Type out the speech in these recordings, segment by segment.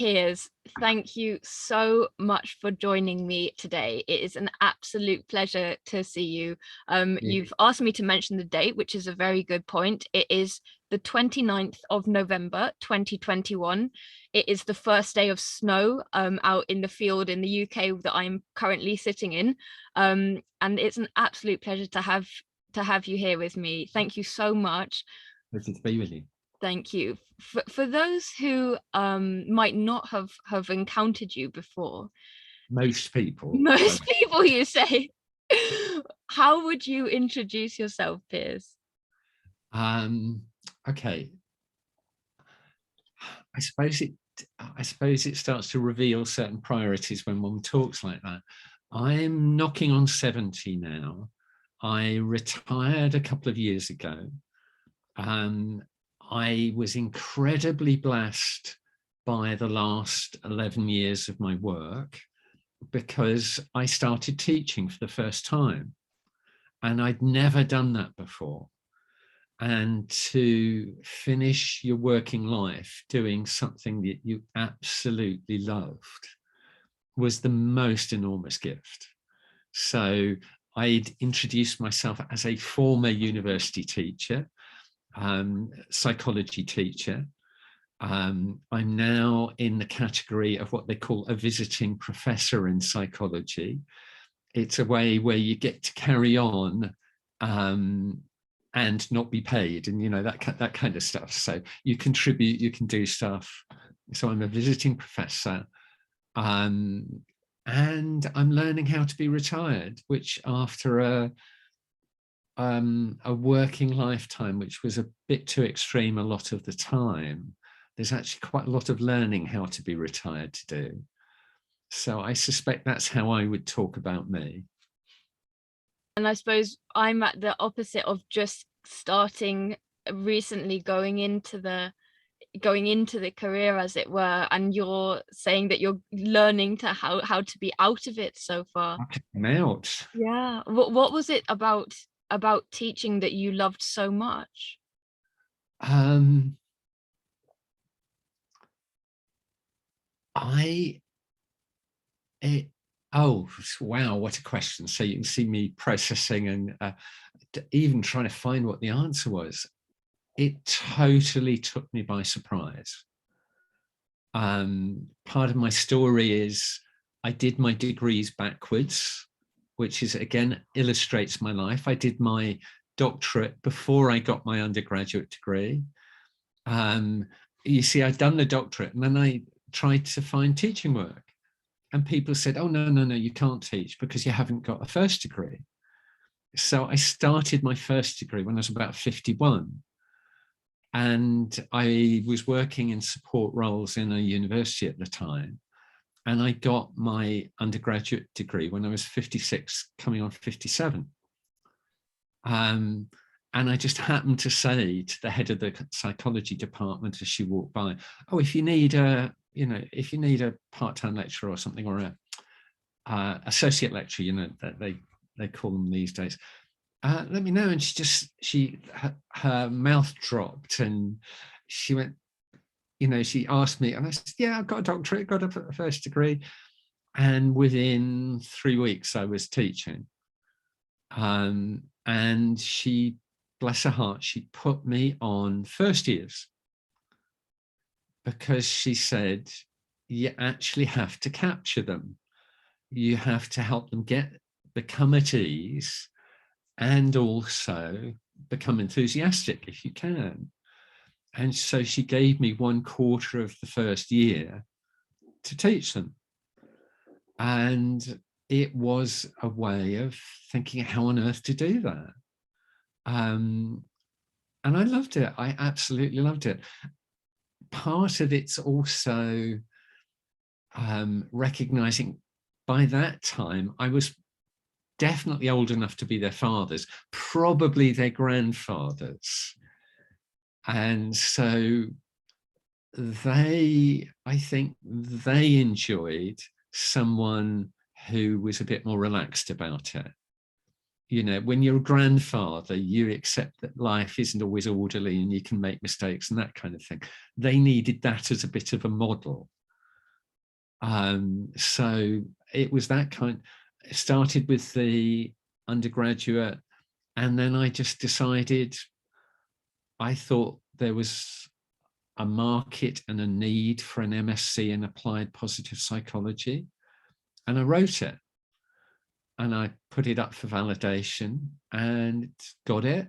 Piers, thank you so much for joining me today. It is an absolute pleasure to see you. Yeah. You've asked me to mention the date, which is a very good point. It is the 29th of November, 2021. It is the first day of snow out in the field in the UK that I'm currently sitting in. And it's an absolute pleasure to have you here with me. Thank you so much. Pleasure to be with you. Thank you. For those who might not have encountered you before, Most people. most people you say, how would you introduce yourself, Piers? Um, okay. I suppose it starts to reveal certain priorities when one talks like that. I'm knocking on 70 now. I retired a couple of years ago. I was incredibly blessed by the last 11 years of my work because I started teaching for the first time, and I'd never done that before. And to finish your working life doing something that you absolutely loved was the most enormous gift. So I'd introduced myself as a former university teacher, psychology teacher. I'm now in the category of what they call a visiting professor in psychology. It's a way where you get to carry on and not be paid, and that kind of stuff. So you contribute, you can do stuff. So I'm a visiting professor, and I'm learning how to be retired, which after a working lifetime, which was a bit too extreme a lot of the time, there's actually quite a lot of learning how to be retired to do. So I suspect that's how I would talk about me. And I suppose I'm at the opposite of just starting recently going into the career, as it were, and you're saying that you're learning to how to be out of it so far. I'm out. Yeah. What was it about teaching that you loved so much? Um, I it, oh wow, what a question. So you can see me processing and even trying to find what the answer was. It totally took me by surprise. Part of my story is I did my degrees backwards, which is again illustrates my life. I did my doctorate before I got my undergraduate degree. You see, I'd done the doctorate and then I tried to find teaching work. And people said, oh, no, you can't teach because you haven't got a first degree. So I started my first degree when I was about 51. And I was working in support roles in a university at the time. And I got my undergraduate degree when I was 56, coming on 57. And I just happened to say to the head of the psychology department as she walked by, oh, if you need a part-time lecturer or something, or a associate lecturer, that they call them these days, let me know. And her mouth dropped and she went, she asked me, and I said, yeah, I've got a doctorate, got a first degree. And within 3 weeks I was teaching. And she, bless her heart, she put me on first years because she said, you actually have to capture them. You have to help them become at ease and also become enthusiastic if you can. And so she gave me 1/4 of the first year to teach them. And it was a way of thinking how on earth to do that. And I loved it. I absolutely loved it. Part of it's also recognizing by that time I was definitely old enough to be their fathers, probably their grandfathers. And so I think they enjoyed someone who was a bit more relaxed about it. When you're a grandfather, you accept that life isn't always orderly and you can make mistakes and that kind of thing. They needed that as a bit of a model. So it was that kind. It started with the undergraduate, and then I just decided, I thought there was a market and a need for an MSc in applied positive psychology. And I wrote it and I put it up for validation and got it.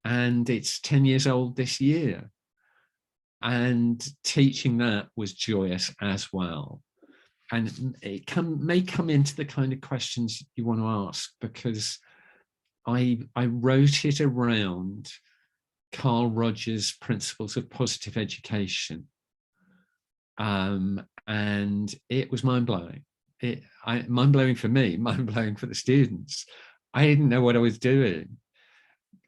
And it's 10 years old this year. And teaching that was joyous as well. And it may come into the kind of questions you want to ask, because I wrote it around Carl Rogers' principles of positive education. And it was mind-blowing. Mind-blowing for me, mind-blowing for the students. I didn't know what I was doing.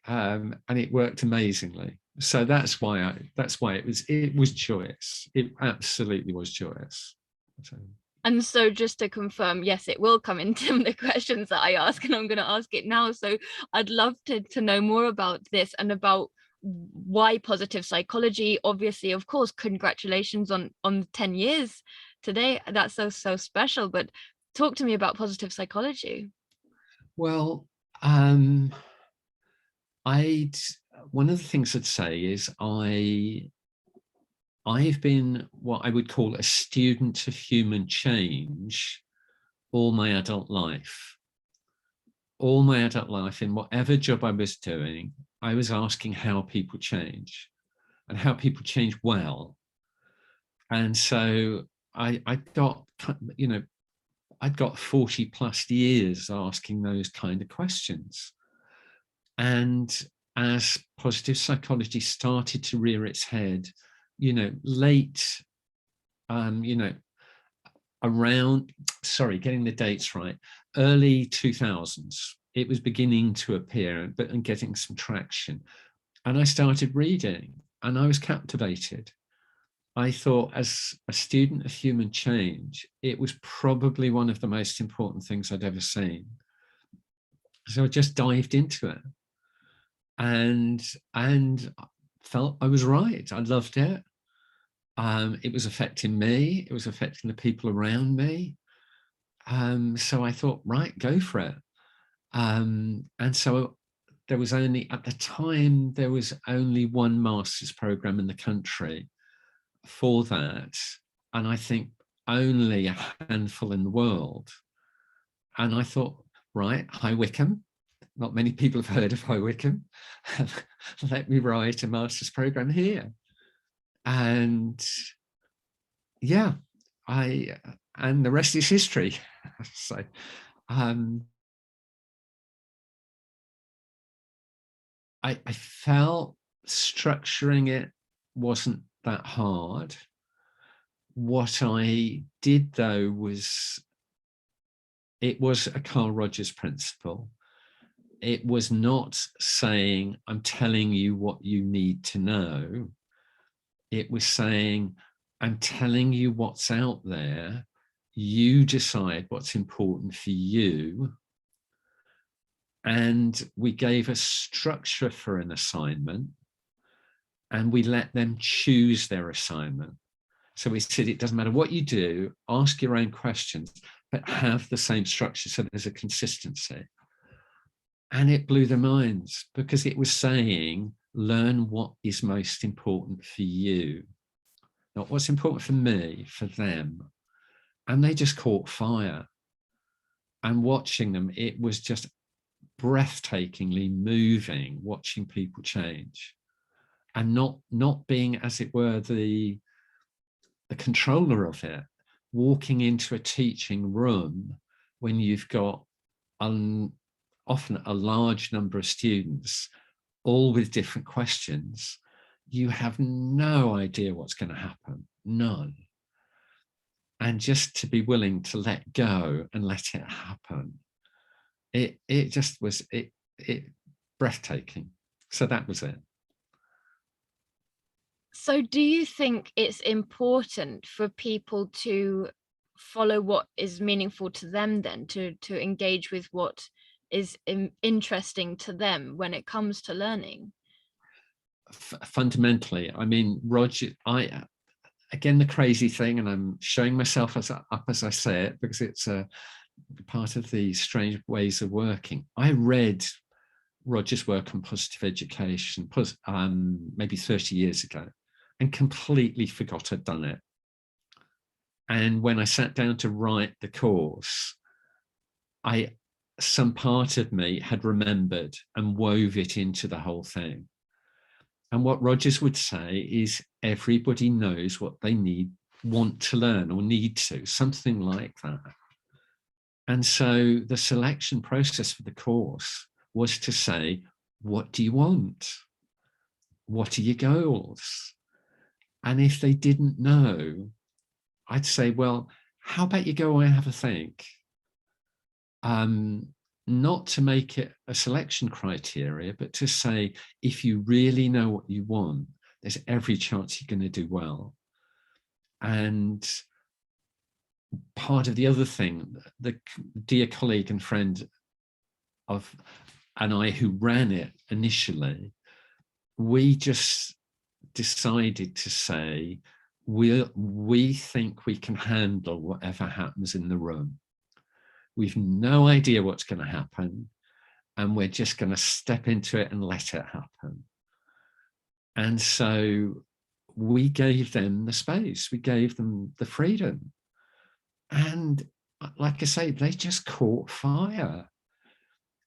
And it worked amazingly. So that's why it was joyous. It absolutely was joyous. So. And so just to confirm, yes, it will come into the questions that I ask, and I'm going to ask it now. So I'd love to know more about this and about why positive psychology. Obviously, of course, congratulations on 10 years today. That's so special. But talk to me about positive psychology. Well, one of the things I'd say is I've been what I would call a student of human change all my adult life. All my adult life, in whatever job I was doing, I was asking how people change and how people change well. And so I got, I'd got 40 plus years asking those kind of questions. And as positive psychology started to rear its head, late, around, getting the dates right, early 2000s, it was beginning to appear and getting some traction. And I started reading and I was captivated. I thought, as a student of human change, it was probably one of the most important things I'd ever seen. So I just dived into it and felt I was right. I loved it. It was affecting me. It was affecting the people around me. So I thought, right, go for it. And so there was only, at the time, there was only one master's program in the country for that. And I think only a handful in the world. And I thought, right, High Wycombe. Not many people have heard of High Wycombe. Let me write a master's program here. And yeah, and the rest is history. So I felt structuring it wasn't that hard. What I did, though, was, it was a Carl Rogers principle. It was not saying, I'm telling you what you need to know. It was saying, I'm telling you what's out there. You decide what's important for you. And we gave a structure for an assignment and we let them choose their assignment. So we said, it doesn't matter what you do, ask your own questions, but have the same structure so there's a consistency. And it blew their minds, because it was saying, learn what is most important for you, not what's important for me, for them. And they just caught fire. And watching them, it was just breathtakingly moving, watching people change, and not being, as it were, the controller of it, walking into a teaching room when you've got often a large number of students, all with different questions. You have no idea what's going to happen, none. And just to be willing to let go and let it happen, it just was it breathtaking. So that was it. So do you think it's important for people to follow what is meaningful to them, then to engage with what is interesting to them when it comes to learning? Fundamentally, I mean, Roger, again, the crazy thing, and I'm showing myself up as I say it, because it's a part of the strange ways of working. I read Roger's work on positive education maybe 30 years ago and completely forgot I'd done it. And when I sat down to write the course, some part of me had remembered and wove it into the whole thing. And what Rogers would say is everybody knows what they want to learn or need to, something like that. And so the selection process for the course was to say, what do you want? What are your goals? And if they didn't know, I'd say, well, how about you go away and have a think? Not to make it a selection criteria, but to say, if you really know what you want, there's every chance you're going to do well. And part of the other thing, the dear colleague and friend and I who ran it initially, we just decided to say, we think we can handle whatever happens in the room. We've no idea what's going to happen, and we're just going to step into it and let it happen. And so we gave them the space, we gave them the freedom. And like I say, they just caught fire.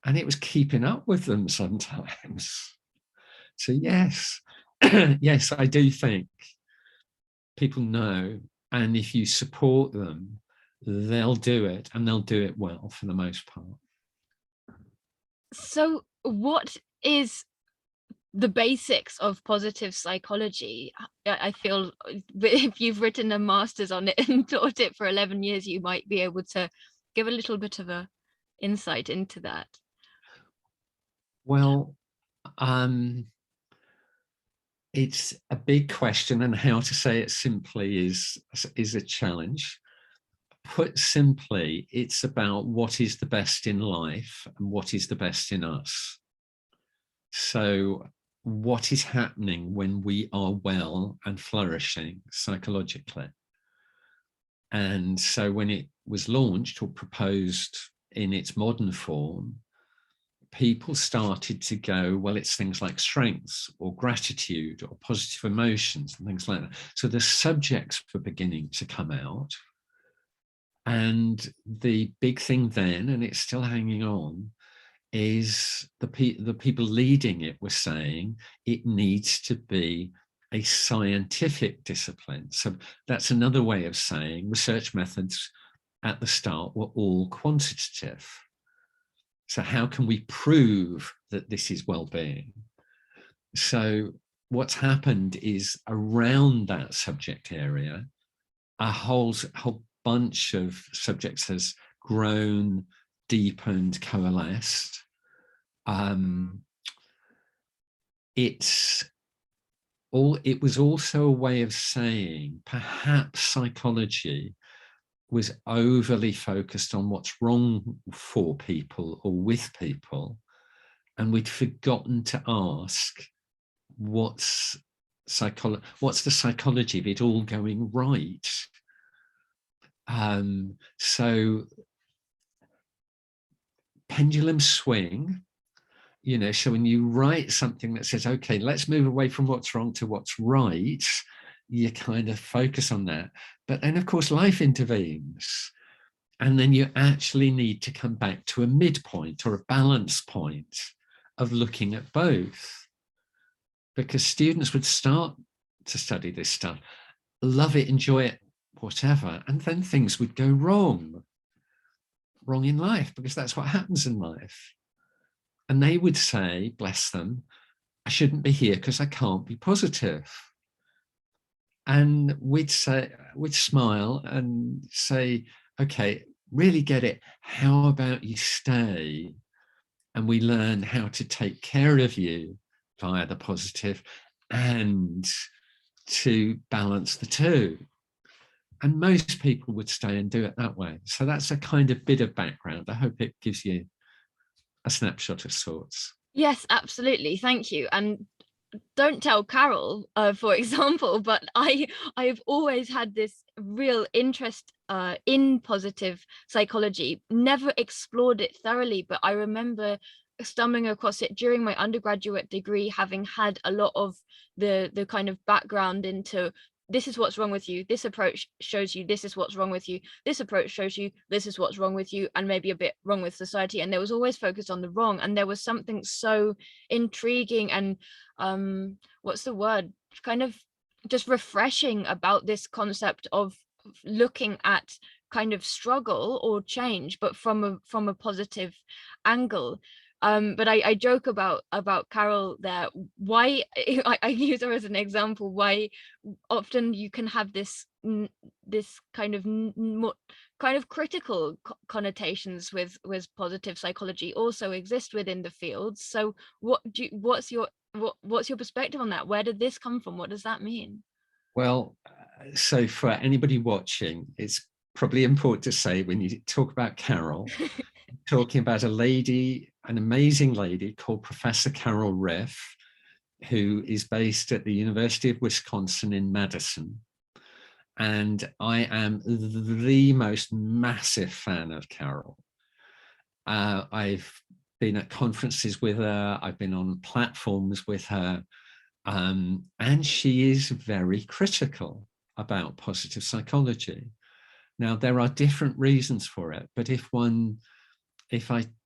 And it was keeping up with them sometimes. So yes, yes, I do think people know, and if you support them, they'll do it, and they'll do it well for the most part. So what is the basics of positive psychology? I feel if you've written a master's on it and taught it for 11 years, you might be able to give a little bit of a insight into that. Well, it's a big question, and how to say it simply is a challenge. Put simply, it's about what is the best in life and what is the best in us. So what is happening when we are well and flourishing psychologically? And so when it was launched or proposed in its modern form, people started to go, well, it's things like strengths or gratitude or positive emotions and things like that. So the subjects were beginning to come out. And the big thing then, and it's still hanging on, is the people leading it were saying it needs to be a scientific discipline. So that's another way of saying research methods at the start were all quantitative. So how can we prove that this is well-being? So what's happened is around that subject area, a whole bunch of subjects has grown, deepened, coalesced. It was also a way of saying perhaps psychology was overly focused on what's wrong for people or with people, and we'd forgotten to ask what's the psychology of it all going right. So pendulum swing, so when you write something that says, okay, let's move away from what's wrong to what's right, you kind of focus on that. But then, of course, life intervenes. And then you actually need to come back to a midpoint or a balance point of looking at both. Because students would start to study this stuff, love it, enjoy it, whatever, and then things would go wrong in life, because that's what happens in life. And they would say, bless them, I shouldn't be here because I can't be positive. And we'd smile and say, okay, really get it. How about you stay? And we learn how to take care of you via the positive and to balance the two. And most people would stay and do it that way. So that's a kind of bit of background. I hope it gives you a snapshot of sorts. Yes, absolutely. Thank you. And don't tell Carol, for example, but I've always had this real interest in positive psychology, never explored it thoroughly, but I remember stumbling across it during my undergraduate degree, having had a lot of the kind of background into this is what's wrong with you, this approach shows you this is what's wrong with you, this approach shows you this is what's wrong with you, and maybe a bit wrong with society. And there was always focused on the wrong, and there was something so intriguing and what's the word, kind of just refreshing about this concept of looking at kind of struggle or change, but from a positive angle. But I joke about Carol there. Why I use her as an example. Why often you can have this kind of kind of critical connotations with positive psychology also exist within the field. So what's your perspective on that? Where did this come from? What does that mean? Well, so for anybody watching, it's probably important to say when you talk about Carol, talking about a lady, an amazing lady called Professor Carol Riff, who is based at the University of Wisconsin in Madison. And I am the most massive fan of Carol. I've been at conferences with her, I've been on platforms with her, and she is very critical about positive psychology. Now, there are different reasons for it, but if I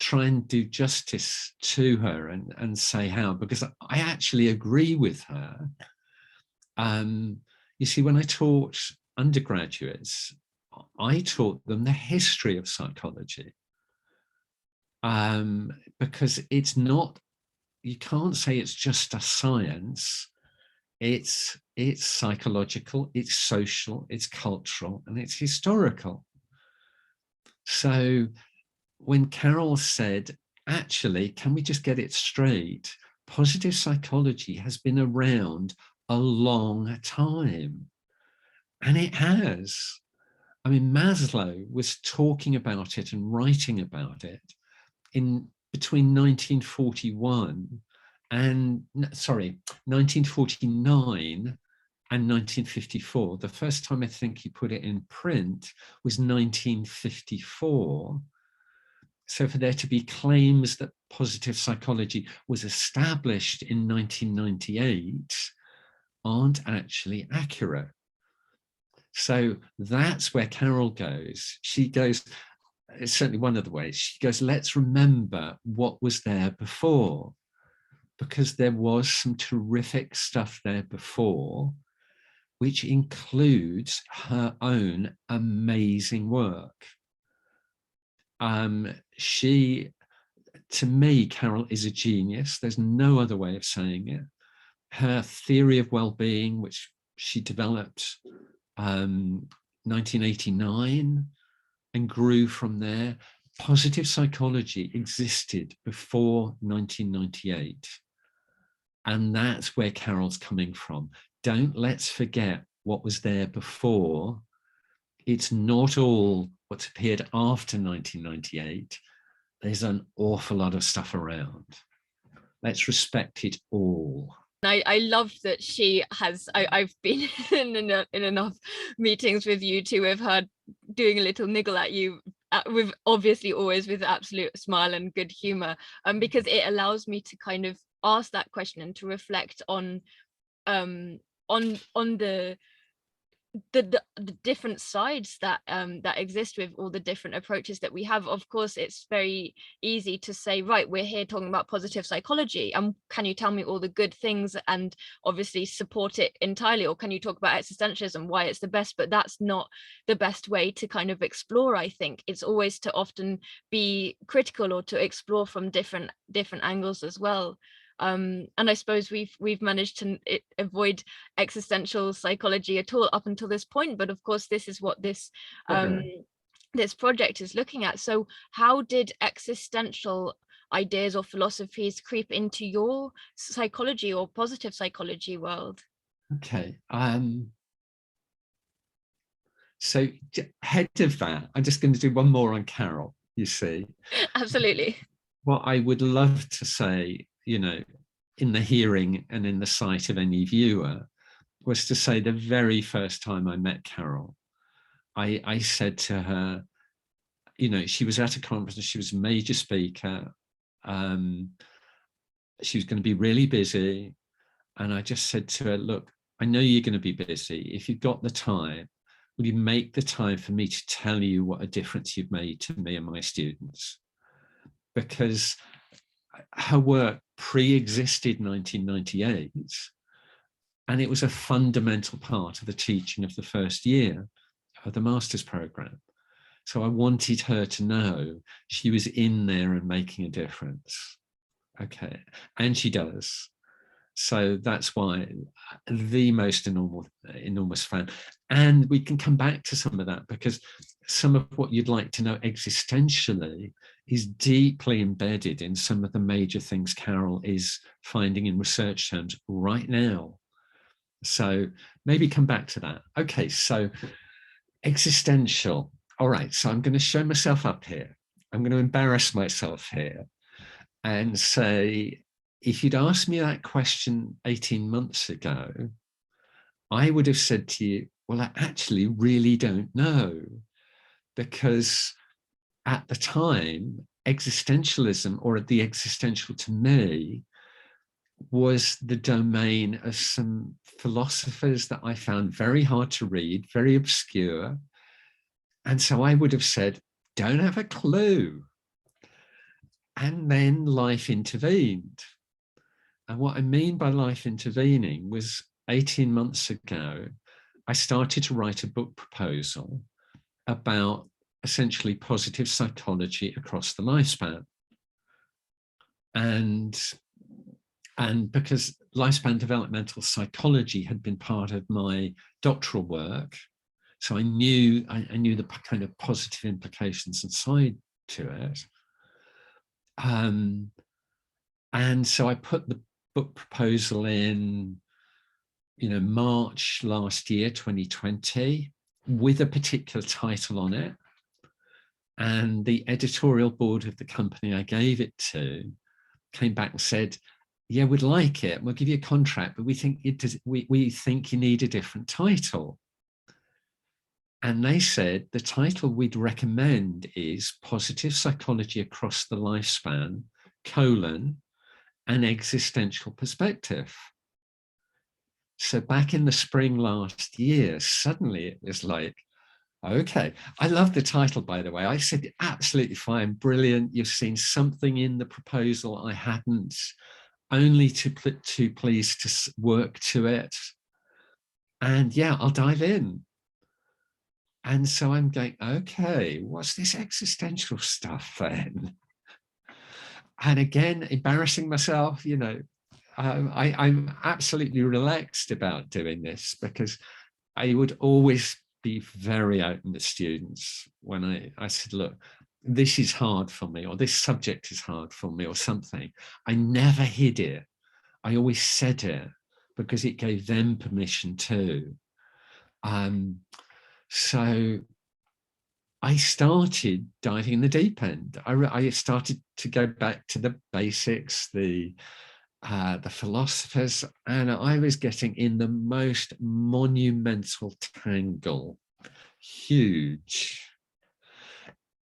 try and do justice to her and say how, because I actually agree with her. You see, when I taught undergraduates, I taught them the history of psychology. Because it's not, you can't say it's just a science. It's psychological, it's social, it's cultural, and it's historical. So when Carol said, actually, can we just get it straight? Positive psychology has been around a long time. And it has. I mean, Maslow was talking about it and writing about it in between 1941 and, 1949 and 1954. The first time I think he put it in print was 1954. So for there to be claims that positive psychology was established in 1998 aren't actually accurate. So that's where Carol goes. She goes, it's certainly one of the ways, she goes, let's remember what was there before, because there was some terrific stuff there before, which includes her own amazing work. She, to me, Carol is a genius. There's no other way of saying it. Her theory of well-being, which she developed 1989 and grew from there. Positive psychology existed before 1998. And that's where Carol's coming from. Let's forget what was there before. It's not all what's appeared after 1998. There's an awful lot of stuff around. Let's respect it all. I love that she has. I've been in enough meetings with you two of her doing a little niggle at you, with obviously always with absolute smile and good humor, because it allows me to kind of ask that question and to reflect on the different sides that that exist with all the different approaches that we have. Of course, it's very easy to say, right, we're here talking about positive psychology, and can you tell me all the good things and obviously support it entirely, or can you talk about existentialism, why it's the best? But that's not the best way to kind of explore. I think it's always to often be critical or to explore from different angles as well. And I suppose we've managed to avoid existential psychology at all up until this point, but of course this is what this this project is looking at. So how did existential ideas or philosophies creep into your psychology or positive psychology world? Okay. So ahead of that, I'm just going to do one more on Carol, you see. Absolutely. What I would love to say, in the hearing and in the sight of any viewer, was to say the very first time I met Carol, I said to her, you know, she was at a conference, she was a major speaker, she was going to be really busy. And I just said to her, look, I know you're going to be busy. If you've got the time, will you make the time for me to tell you what a difference you've made to me and my students? Because her work pre-existed 1998, and it was a fundamental part of the teaching of the first year of the master's program. So I wanted her to know she was in there and making a difference. Okay, and she does. So that's why the most enormous fan. And we can come back to some of that, because some of what you'd like to know existentially is deeply embedded in some of the major things Carol is finding in research terms right now. So maybe come back to that. Okay, so existential. All right, so I'm going to show myself up here. I'm going to embarrass myself here and say, if you'd asked me that question 18 months ago, I would have said to you, well, I actually really don't know. Because at the time, existentialism, or the existential to me, was the domain of some philosophers that I found very hard to read, very obscure. And so I would have said, don't have a clue. And then life intervened. And what I mean by life intervening was 18 months ago, I started to write a book proposal about essentially positive psychology across the lifespan. And because lifespan developmental psychology had been part of my doctoral work, so I knew the kind of positive implications and side to it. And so I put the book proposal in, March last year, 2020, with a particular title on it. And the editorial board of the company I gave it to came back and said, yeah, we'd like it. We'll give you a contract, but we think we think you need a different title. And they said the title we'd recommend is Positive Psychology Across the Lifespan, an existential perspective. So back in the spring last year, suddenly it was like, okay, I love the title, by the way. I said, absolutely fine, brilliant. You've seen something in the proposal I hadn't, only too pleased to work to it. And yeah, I'll dive in. And so I'm going, okay, what's this existential stuff then? And again, embarrassing myself, I'm absolutely relaxed about doing this, because I would always be very open to students when I said, look, this is hard for me, or this subject is hard for me, or something. I never hid it. I always said it, because it gave them permission too. So I started diving in the deep end. I started to go back to the basics, the philosophers, and I was getting in the most monumental tangle, huge.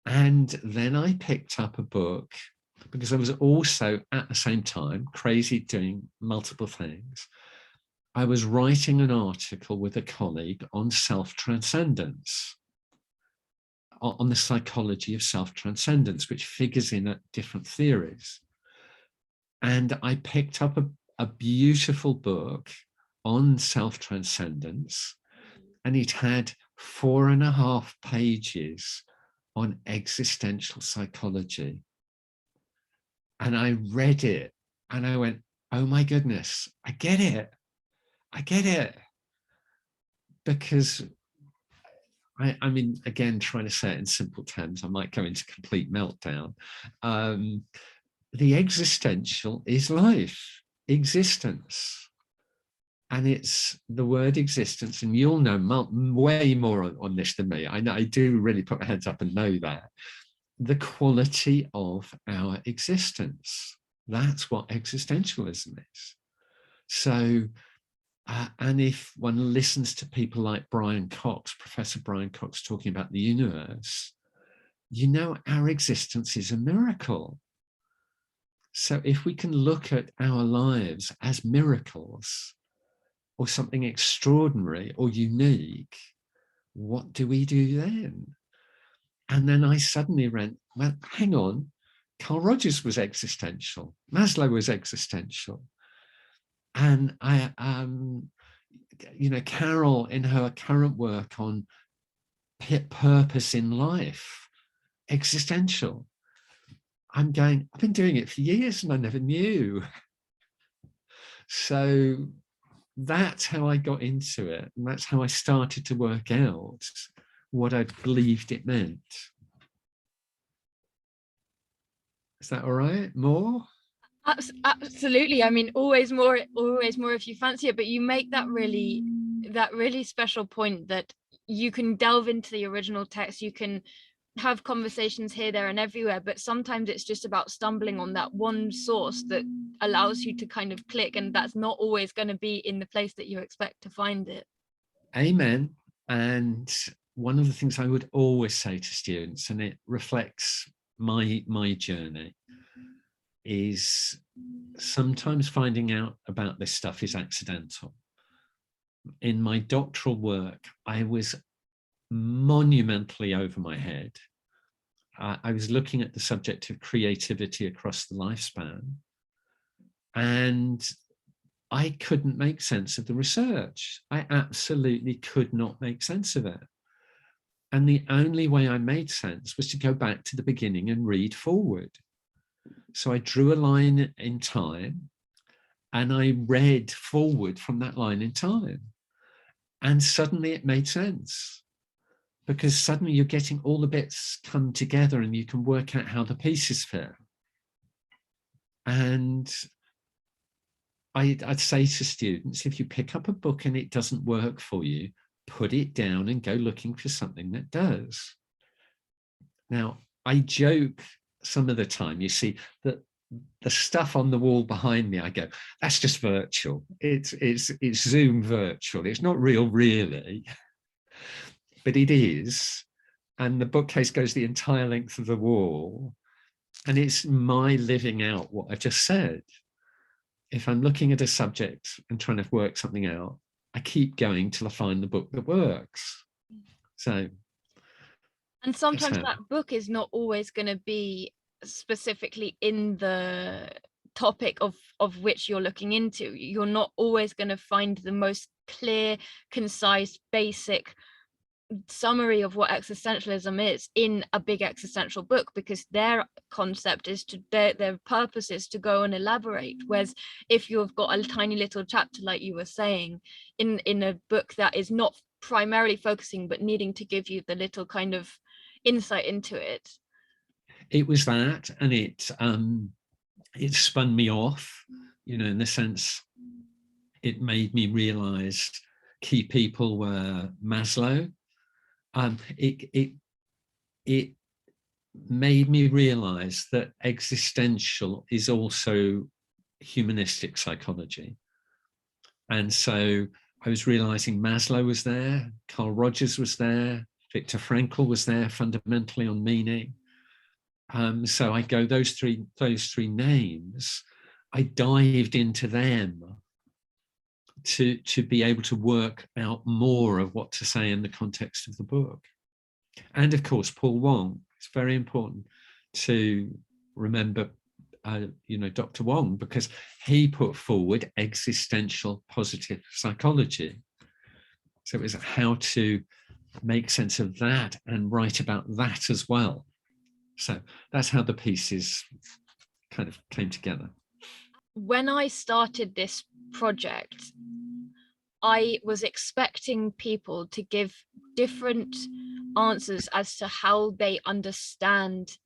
And then I picked up a book, because I was also at the same time crazy doing multiple things. I was writing an article with a colleague on self-transcendence, on the psychology of self-transcendence, which figures in at different theories. And I picked up a beautiful book on self-transcendence, and it had 4.5 pages on existential psychology. And I read it and I went, oh my goodness, I get it. Because I mean, again, trying to say it in simple terms, I might go into complete meltdown. The existential is life, existence. And it's the word existence, and you'll know way more on this than me. I do really put my hands up and know that. The quality of our existence. That's what existentialism is. So, and if one listens to people like Brian Cox, Professor Brian Cox, talking about the universe, you know, our existence is a miracle. So if we can look at our lives as miracles or something extraordinary or unique, what do we do then? And then I suddenly went, well, hang on, Carl Rogers was existential, Maslow was existential. And you know, Carol in her current work on purpose in life, existential. I'm going, I've been doing it for years and I never knew. So that's how I got into it. And that's how I started to work out what I believed it meant. Is that all right? More? Absolutely. I mean, always more if you fancy it, but you make that really special point that you can delve into the original text, you can have conversations here, there, and everywhere, but sometimes it's just about stumbling on that one source that allows you to kind of click, and that's not always going to be in the place that you expect to find it. Amen. And one of the things I would always say to students, and it reflects my journey, is sometimes finding out about this stuff is accidental. In my doctoral work, I was monumentally over my head. I was looking at the subject of creativity across the lifespan, and I couldn't make sense of the research. I absolutely could not make sense of it. And the only way I made sense was to go back to the beginning and read forward. So I drew a line in time and I read forward from that line in time. And suddenly it made sense, because suddenly you're getting all the bits come together and you can work out how the pieces fit. And I'd say to students, if you pick up a book and it doesn't work for you, put it down and go looking for something that does. Now, I joke some of the time, you see, that the stuff on the wall behind me, I go, that's just virtual. It's Zoom virtual. It's not real, really, but it is. And the bookcase goes the entire length of the wall. And it's my living out what I've just said. If I'm looking at a subject and trying to work something out, I keep going till I find the book that works. So, and sometimes that book is not always going to be specifically in the topic of which you're looking into. You're not always going to find the most clear, concise, basic summary of what existentialism is in a big existential book, because their concept is to their purpose is to go and elaborate. Whereas if you've got a tiny little chapter, like you were saying, in a book that is not primarily focusing but needing to give you the little kind of insight into it. It was that, and it spun me off, you know, in the sense it made me realize key people were Maslow. It made me realize that existential is also humanistic psychology. And so I was realizing Maslow was there, Carl Rogers was there, Viktor Frankl was there fundamentally on meaning. So I go, those three names, I dived into them to be able to work out more of what to say in the context of the book. And of course, Paul Wong. It's very important to remember, you know, Dr. Wong, because he put forward existential positive psychology. So it was how to make sense of that and write about that as well. So that's how the pieces kind of came together. When I started this project, I was expecting people to give different answers as to how they understand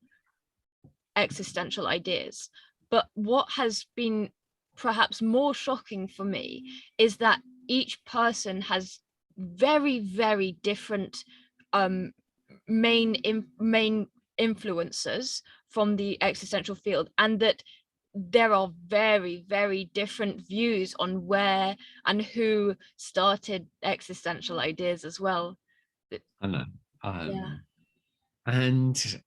existential ideas. But what has been perhaps more shocking for me is that each person has very, very different main influences from the existential field, and that there are very, very different views on where and who started existential ideas as well. I know. Yeah. And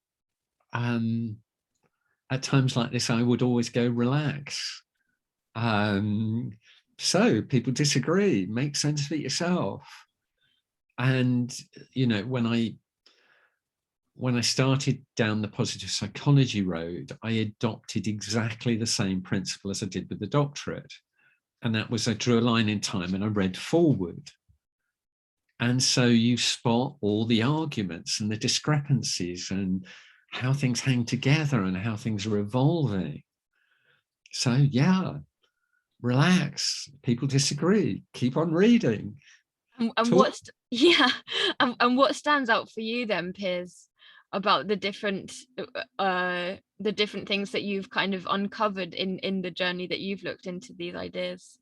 at times like this, I would always go, relax. So people disagree, make sense of it yourself. And, you know, when I started down the positive psychology road, I adopted exactly the same principle as I did with the doctorate. And that was, I drew a line in time and I read forward. And so you spot all the arguments and the discrepancies and how things hang together and how things are evolving. So yeah, relax. People disagree. Keep on reading. And Talk. what's yeah, and what stands out for you then, Piers, about the different things that you've kind of uncovered in the journey that you've looked into these ideas?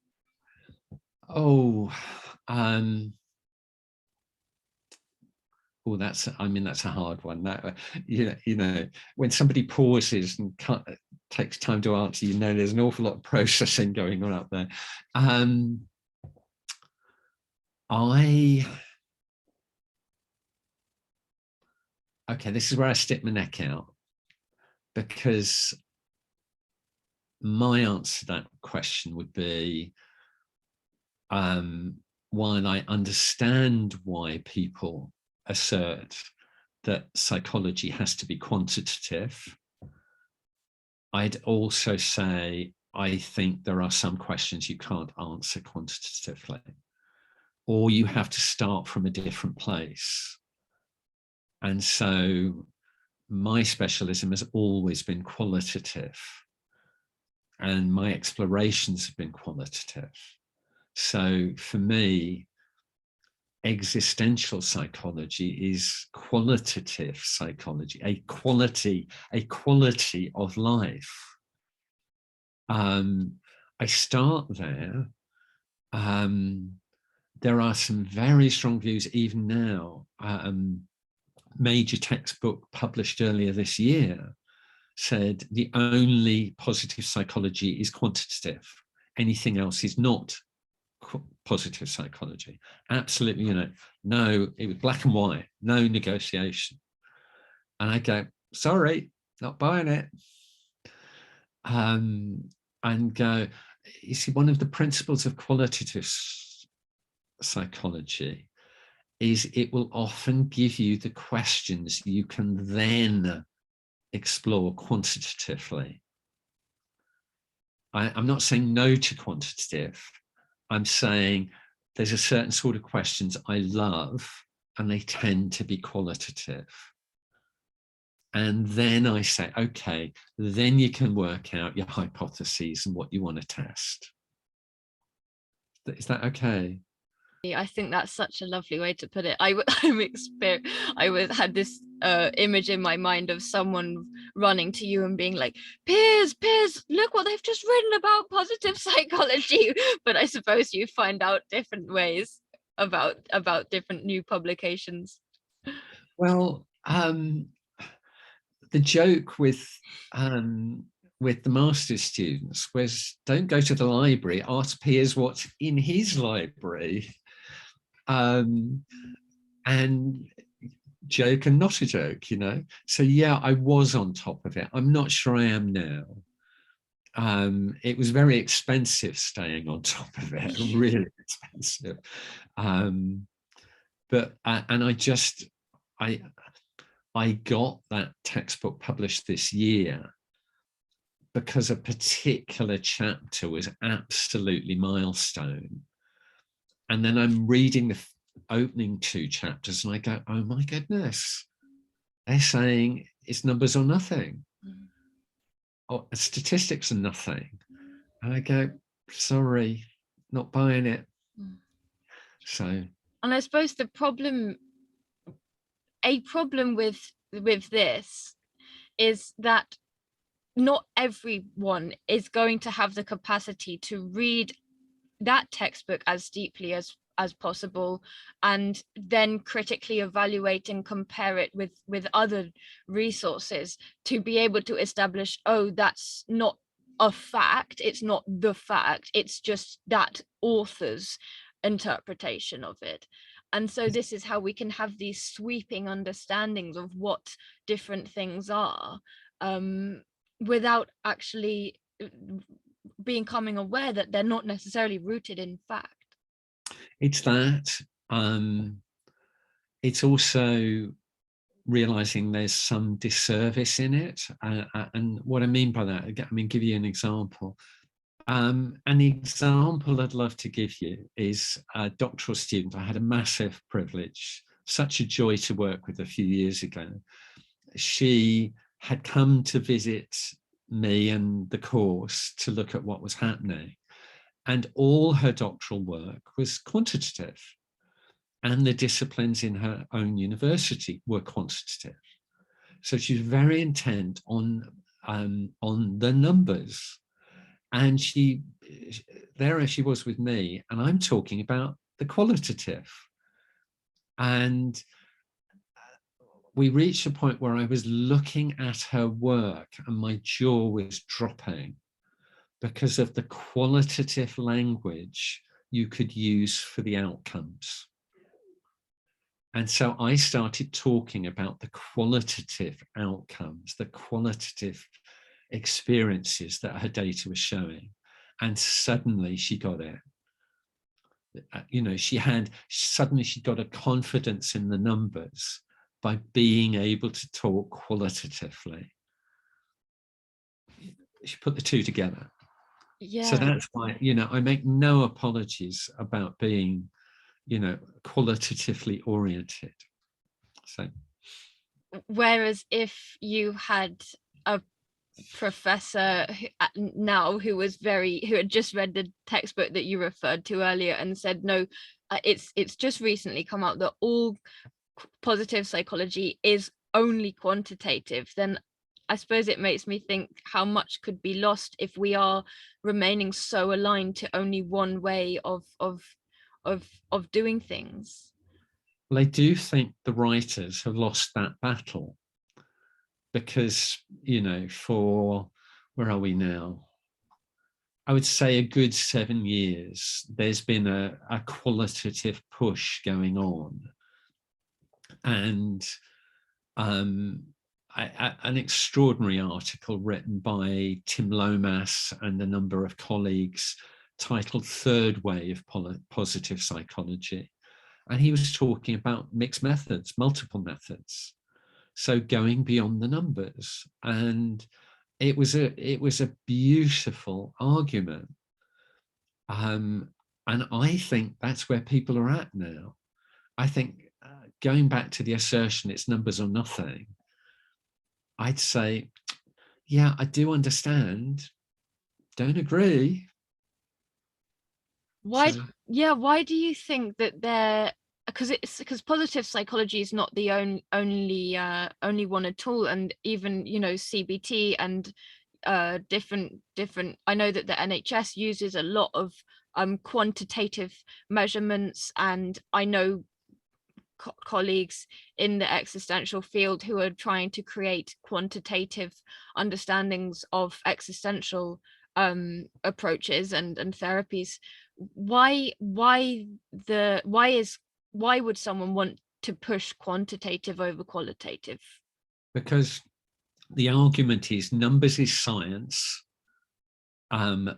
Oh, oh, that's a hard one. That, you know, when somebody pauses and takes time to answer, you know, there's an awful lot of processing going on up there. Okay, this is where I stick my neck out, because my answer to that question would be, while I understand why people assert that psychology has to be quantitative, I'd also say I think there are some questions you can't answer quantitatively, or you have to start from a different place. And so my specialism has always been qualitative, and my explorations have been qualitative. So for me, existential psychology is qualitative psychology, a quality of life. I start there. There are some very strong views even now. Major textbook published earlier this year said the only positive psychology is quantitative. Anything else is not positive psychology. Absolutely, you know, no, it was black and white, no negotiation. And I go, sorry, not buying it. And go, you see, one of the principles of qualitative psychology is it will often give you the questions you can then explore quantitatively. I'm not saying no to quantitative. I'm saying there's a certain sort of questions I love, and they tend to be qualitative. And then I say, okay, then you can work out your hypotheses and what you want to test. Is that okay? I think that's such a lovely way to put it. Had this image in my mind of someone running to you and being like, Piers, look what they've just written about positive psychology. But I suppose you find out different ways about different new publications. Well, the joke with the master's students was, don't go to the library, ask Piers what's in his library. And joke and not a joke, you know. So yeah, I was on top of it. I'm not sure I am now. It was very expensive staying on top of it, really expensive. But and I got that textbook published this year because a particular chapter was absolutely milestone. And then I'm reading the opening two chapters and I go, oh my goodness, they're saying it's numbers or nothing. Or statistics are nothing. And I go, sorry, not buying it. So, and I suppose a problem with this is that not everyone is going to have the capacity to read that textbook as deeply as possible, and then critically evaluate and compare it with other resources to be able to establish, oh, that's not a fact, it's not the fact, it's just that author's interpretation of it. And so this is how we can have these sweeping understandings of what different things are, without actually becoming aware that they're not necessarily rooted in fact. It's that. It's also realizing there's some disservice in it. And what I mean by that, I mean, give you an example. An example I'd love to give you is a doctoral student. I had a massive privilege, such a joy to work with a few years ago. She had come to visit me and the course to look at what was happening. And all her doctoral work was quantitative. And the disciplines in her own university were quantitative. So she's very intent on the numbers. And there she was with me, and I'm talking about the qualitative. And we reached a point where I was looking at her work and my jaw was dropping because of the qualitative language you could use for the outcomes. And so I started talking about the qualitative outcomes, the qualitative experiences that her data was showing. And suddenly she got it. You know, suddenly she got a confidence in the numbers by being able to talk qualitatively. She put the two together. Yeah. So that's why, you know, I make no apologies about being, you know, qualitatively oriented. So, whereas if you had a professor who had just read the textbook that you referred to earlier and said, no, it's just recently come out that all positive psychology is only quantitative, then I suppose it makes me think how much could be lost if we are remaining so aligned to only one way of doing things. well, I do think the writers have lost that battle because, you know, where are we now? I would say a good 7 years, there's been a qualitative push going on. And an extraordinary article written by Tim Lomas and a number of colleagues titled Third Wave Positive Psychology. And he was talking about mixed methods, multiple methods. So going beyond the numbers. And it was a beautiful argument. And I think that's where people are at now. I think going back to the assertion it's numbers or nothing, I'd say, yeah, I do understand. Don't agree. Why? So, Yeah, why do you think that they're, because positive psychology is not the only one at all, and even, you know, CBT and different I know that the NHS uses a lot of quantitative measurements, and I know colleagues in the existential field who are trying to create quantitative understandings of existential approaches and therapies. Why would someone want to push quantitative over qualitative? because the argument is numbers is science. No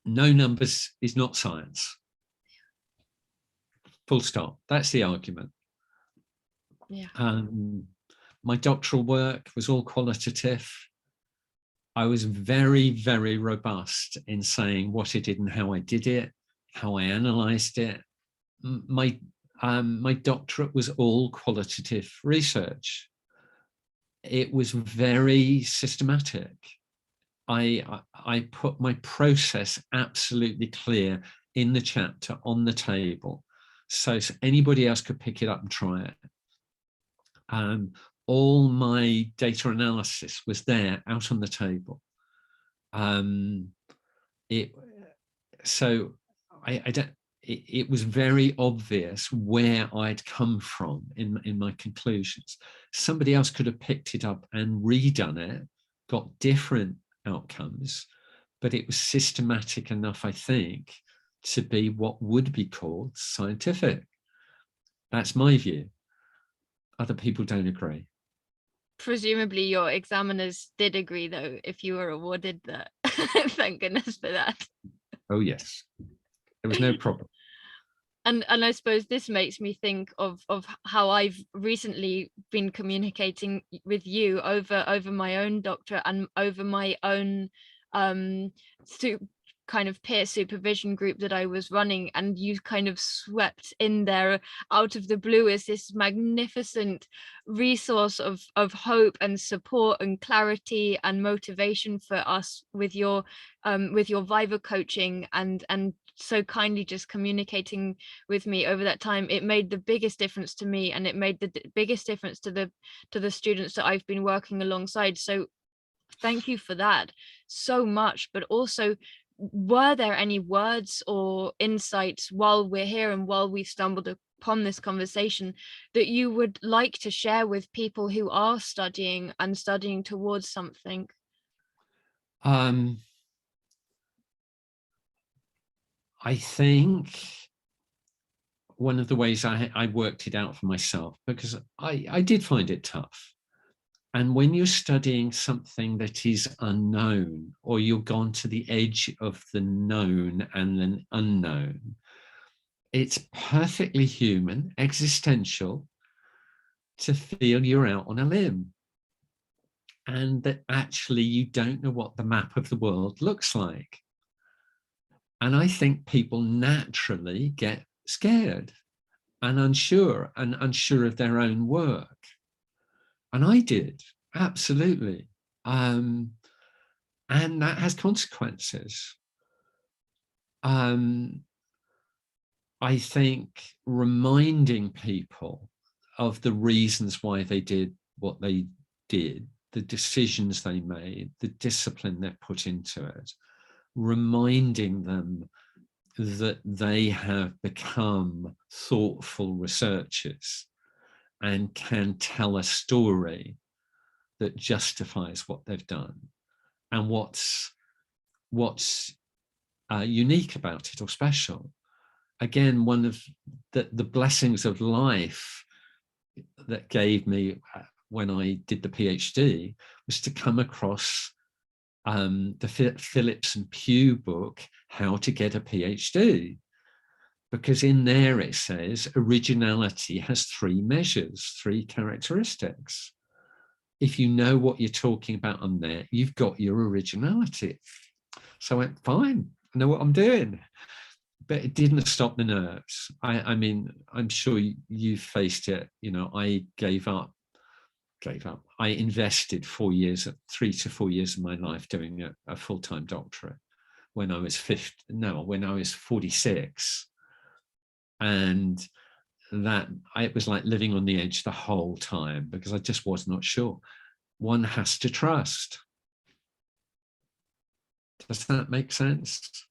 numbers is not science. Full stop. That's the argument. Yeah. My doctoral work was all qualitative. I was very, very robust in saying what I did and how I did it, how I analysed it. My doctorate was all qualitative research. It was very systematic. I put my process absolutely clear in the chapter on the table, so anybody else could pick it up and try it. All my data analysis was there out on the table. It was very obvious where I'd come from in my conclusions. Somebody else could have picked it up and redone it, got different outcomes, but it was systematic enough, I think, to be what would be called scientific. That's my view. Other people don't agree. Presumably your examiners did agree though, if you were awarded that. Thank goodness for that. Oh, yes. There was no problem. And I suppose this makes me think of how I've recently been communicating with you over my own doctorate and over my own um kind of peer supervision group that I was running, and you kind of swept in there out of the blue as this magnificent resource of hope and support and clarity and motivation for us with your Viva coaching, and so kindly just communicating with me over that time. It made the biggest difference to me, and it made the biggest difference to the students that I've been working alongside. So thank you for that so much. But also, were there any words or insights while we're here and while we've stumbled upon this conversation that you would like to share with people who are studying and studying towards something? I think one of the ways I worked it out for myself, because I did find it tough. And when you're studying something that is unknown, or you're gone to the edge of the known and the unknown, it's perfectly human, existential, to feel you're out on a limb. And that actually you don't know what the map of the world looks like. And I think people naturally get scared and unsure of their own work. And I did, absolutely. And that has consequences. I think reminding people of the reasons why they did what they did, the decisions they made, the discipline they put into it, reminding them that they have become thoughtful researchers and can tell a story that justifies what they've done, and what's unique about it or special. Again, one of the blessings of life that gave me when I did the PhD was to come across the Phillips and Pugh book, How to Get a PhD. Because in there it says originality has three measures, three characteristics. If you know what you're talking about on there, you've got your originality. So I went, fine, I know what I'm doing. But it didn't stop the nerves. I mean, I'm sure you've faced it. I gave up. I invested 3 to 4 years of my life doing a full-time doctorate when I was 46. And that it was like living on the edge the whole time, because I just was not sure. One has to trust. Does that make sense?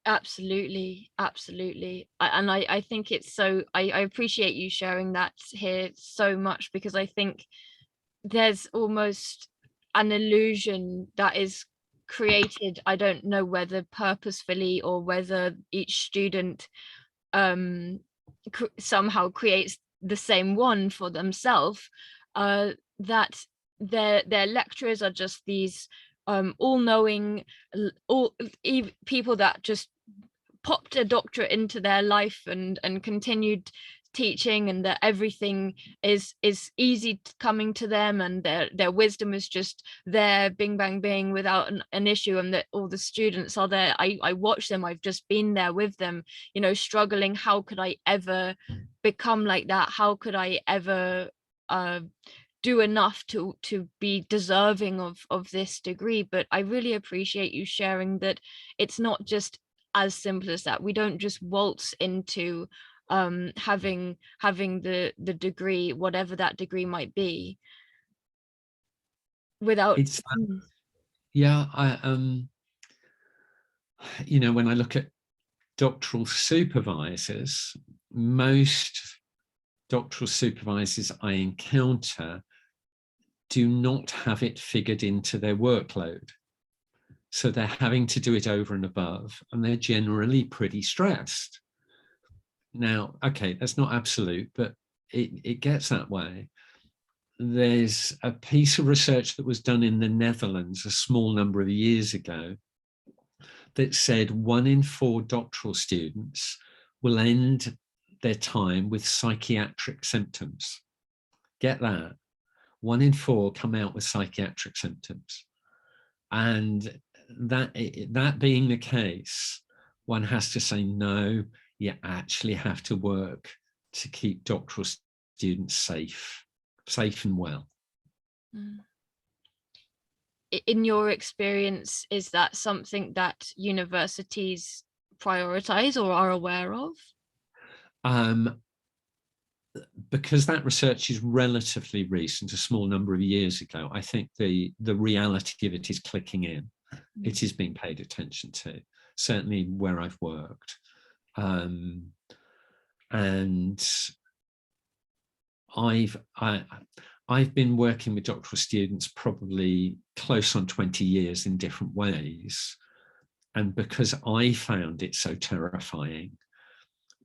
Absolutely, absolutely. I think it's so, I appreciate you sharing that here so much, because I think there's almost an illusion that is created, I don't know whether purposefully or whether each student somehow creates the same one for themselves, that their lecturers are just these all-knowing people that just popped a doctorate into their life and continued teaching, and that everything is easy coming to them, and their wisdom is just there, bing bang bing, without an issue, and that all the students are there. I watch them, I've just been there with them, struggling. How could I ever become like that? How could I ever do enough to be deserving of this degree? But I really appreciate you sharing that it's not just as simple as that. We don't just waltz into having the degree, whatever that degree might be, without. It's yeah. When I look at doctoral supervisors, most doctoral supervisors I encounter do not have it figured into their workload. So they're having to do it over and above, and they're generally pretty stressed. Now, okay, that's not absolute, but it gets that way. There's a piece of research that was done in the Netherlands a small number of years ago that said 1 in 4 doctoral students will end their time with psychiatric symptoms. Get that? 1 in 4 come out with psychiatric symptoms. And that being the case, one has to say, no, you actually have to work to keep doctoral students safe and well. In your experience, is that something that universities prioritize or are aware of? Because that research is relatively recent, a small number of years ago, I think the reality of it is clicking in. It is being paid attention to, certainly where I've worked. And I've been working with doctoral students probably close on 20 years in different ways. And because I found it so terrifying,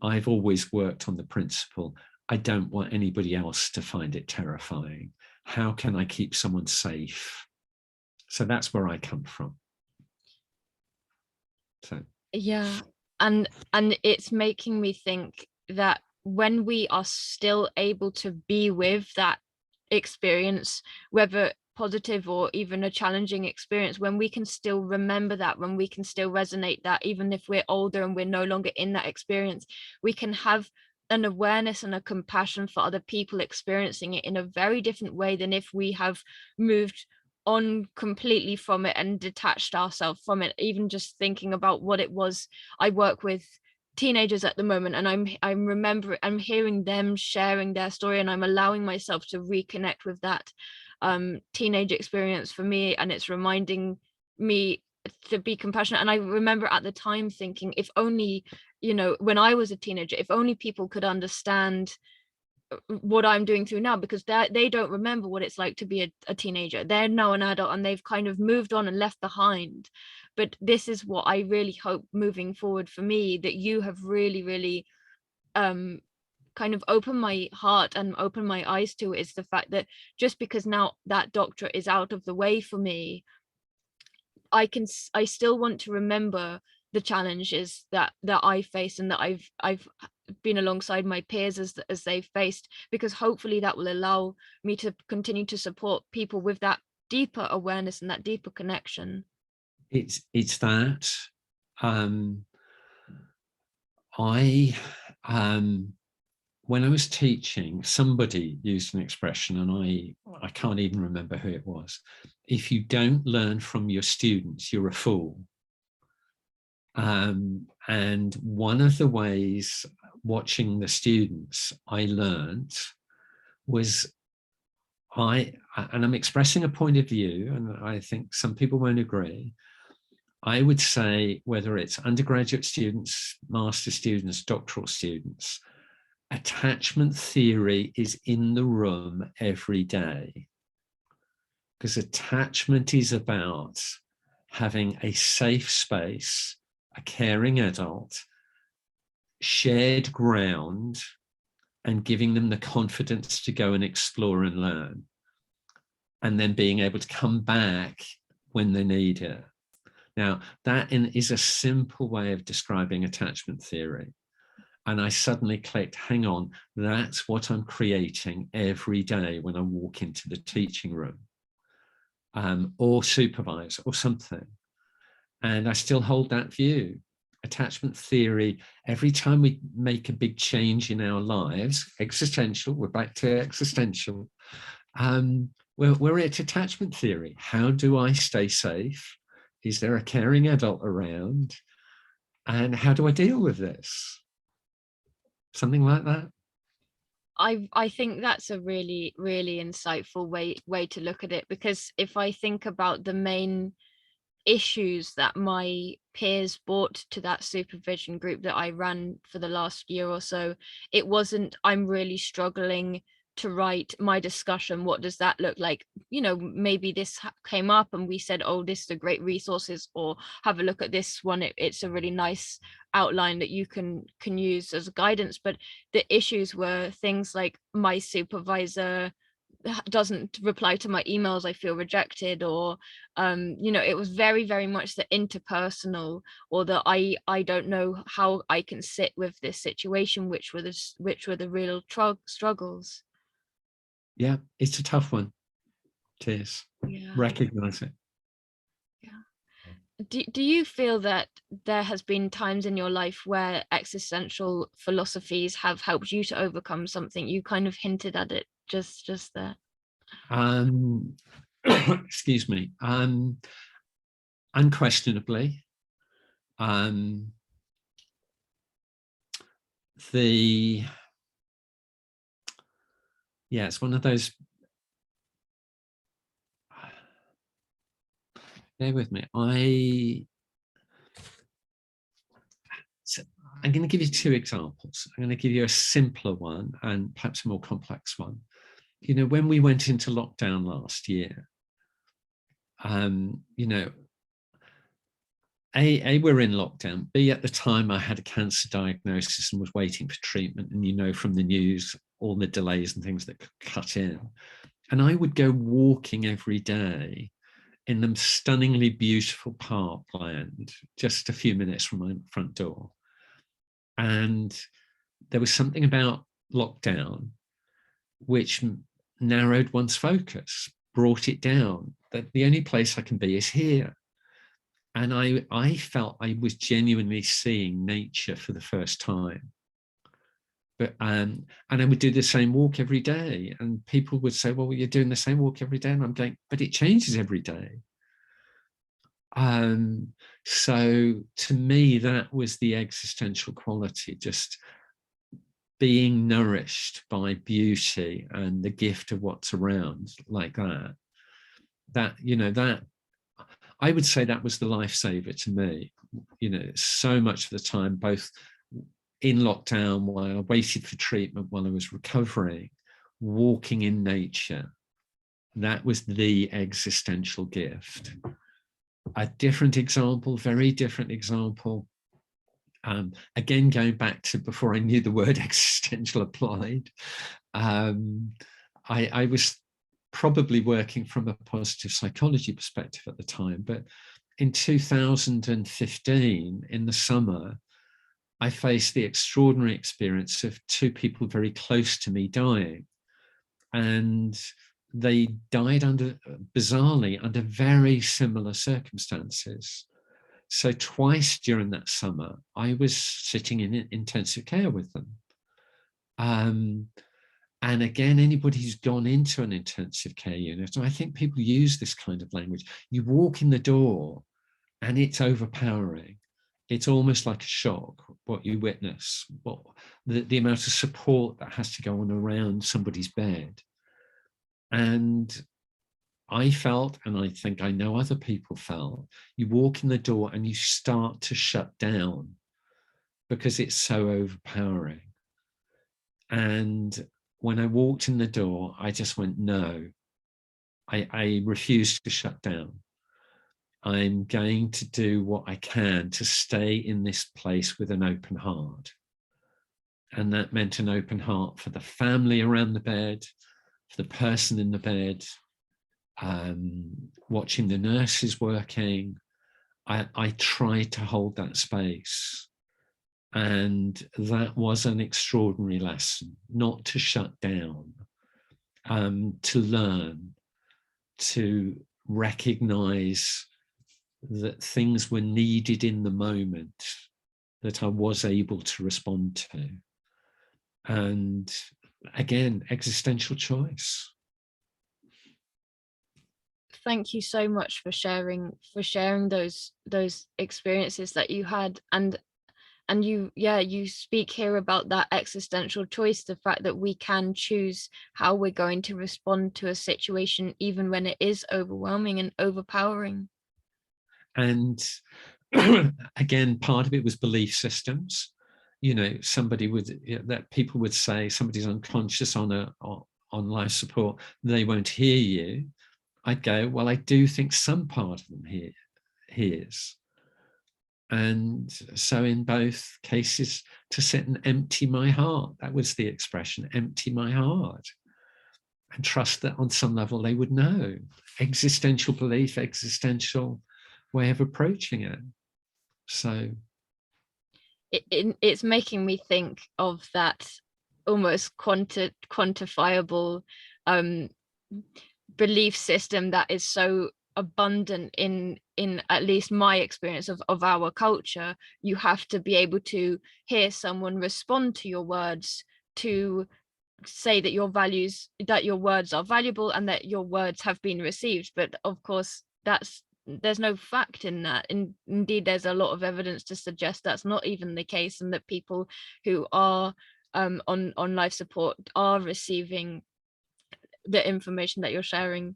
I've always worked on the principle, I don't want anybody else to find it terrifying. How can I keep someone safe? So that's where I come from. So yeah, and it's making me think that when we are still able to be with that experience, whether positive or even a challenging experience, when we can still remember that, when we can still resonate that, even if we're older and we're no longer in that experience, we can have an awareness and a compassion for other people experiencing it in a very different way than if we have moved on completely from it and detached ourselves from it. Even just thinking about what it was, I work with teenagers at the moment, and I'm hearing them sharing their story, and I'm allowing myself to reconnect with that teenage experience for me, and it's reminding me to be compassionate. And I remember at the time thinking, if only, when I was a teenager, if only people could understand what I'm doing through now, because they don't remember what it's like to be a teenager. They're now an adult and they've kind of moved on and left behind. But this is what I really hope moving forward for me, that you have really, really kind of opened my heart and opened my eyes to, is the fact that just because now that doctorate is out of the way for me, I still want to remember the challenges that I face, and that I've been alongside my peers as they've faced, because hopefully that will allow me to continue to support people with that deeper awareness and that deeper connection. it's that I when I was teaching, somebody used an expression, and I can't even remember who it was. If you don't learn from your students, you're a fool. And one of the ways watching the students I learned was and I'm expressing a point of view, and I think some people won't agree. I would say, whether it's undergraduate students, master students, doctoral students, attachment theory is in the room every day, because attachment is about having a safe space, a caring adult, shared ground, and giving them the confidence to go and explore and learn, and then being able to come back when they need it. Now, that is a simple way of describing attachment theory. And I suddenly clicked, hang on, that's what I'm creating every day when I walk into the teaching room, or supervise or something. And I still hold that view. Attachment theory, every time we make a big change in our lives, existential, we're back to existential, we're at attachment theory. How do I stay safe? Is there a caring adult around? And how do I deal with this? Something like that. I think that's a really, really insightful way to look at it, because if I think about the main issues that my peers brought to that supervision group that I ran for the last year or so, it wasn't, I'm really struggling to write my discussion, what does that look like? You know, maybe this came up and we said, oh, this is a great resources, or have a look at this one, it's a really nice outline that you can use as guidance. But the issues were things like my supervisor doesn't reply to my emails, I feel rejected, or you know, it was very, very much the interpersonal, or the I don't know how I can sit with this situation, which were the real struggles. Yeah, it's a tough one. Cheers. Yeah. Recognize it. Yeah. Do you feel that there has been times in your life where existential philosophies have helped you to overcome something? You kind of hinted at it just there. Excuse me. Unquestionably. It's one of those. Bear with me. I'm going to give you two examples. I'm going to give you a simpler one and perhaps a more complex one. You know, when we went into lockdown last year, you know, A, we're in lockdown. B, at the time I had a cancer diagnosis and was waiting for treatment. And, you know, from the news, all the delays and things that could cut in. And I would go walking every day in the stunningly beautiful parkland, just a few minutes from my front door. And there was something about lockdown which narrowed one's focus, brought it down, that the only place I can be is here. And I felt I was genuinely seeing nature for the first time. But and I would do the same walk every day. And people would say, well, you're doing the same walk every day. And I'm going, but it changes every day. So to me, that was the existential quality, just being nourished by beauty and the gift of what's around, like that. That, you know, that I would say that was the lifesaver to me. You know, so much of the time, both in lockdown, while I waited for treatment, while I was recovering, walking in nature, that was the existential gift. A different example, very different example. Again, going back to before I knew the word existential applied, I was probably working from a positive psychology perspective at the time, but in 2015, in the summer, I faced the extraordinary experience of two people very close to me dying. And they died bizarrely, under very similar circumstances. So twice during that summer, I was sitting in intensive care with them. And again, anybody who's gone into an intensive care unit, and I think people use this kind of language, you walk in the door and it's overpowering. It's almost like a shock, what you witness, the amount of support that has to go on around somebody's bed. And I felt, and I think I know other people felt, you walk in the door and you start to shut down because it's so overpowering. And when I walked in the door, I just went, no, I refuse to shut down. I'm going to do what I can to stay in this place with an open heart. And that meant an open heart for the family around the bed, for the person in the bed, watching the nurses working. I tried to hold that space. And that was an extraordinary lesson, not to shut down, to learn, to recognize that things were needed in the moment, that I was able to respond to. And again, existential choice. Thank you so much for sharing those experiences that you had. And you speak here about that existential choice, the fact that we can choose how we're going to respond to a situation, even when it is overwhelming and overpowering. And again, part of it was belief systems. You know, that people would say somebody's unconscious on on life support, they won't hear you, I'd go, well, I do think some part of them hears. And so in both cases, to sit and empty my heart, that was the expression, empty my heart, and trust that on some level they would know. Existential belief, existential way of approaching it. So it's making me think of that almost quantifiable belief system that is so abundant in at least my experience of our culture. You have to be able to hear someone respond to your words, to say that your words are valuable and that your words have been received. But of course, there's no fact in that. Indeed, there's a lot of evidence to suggest that's not even the case, and that people who are on life support are receiving the information that you're sharing.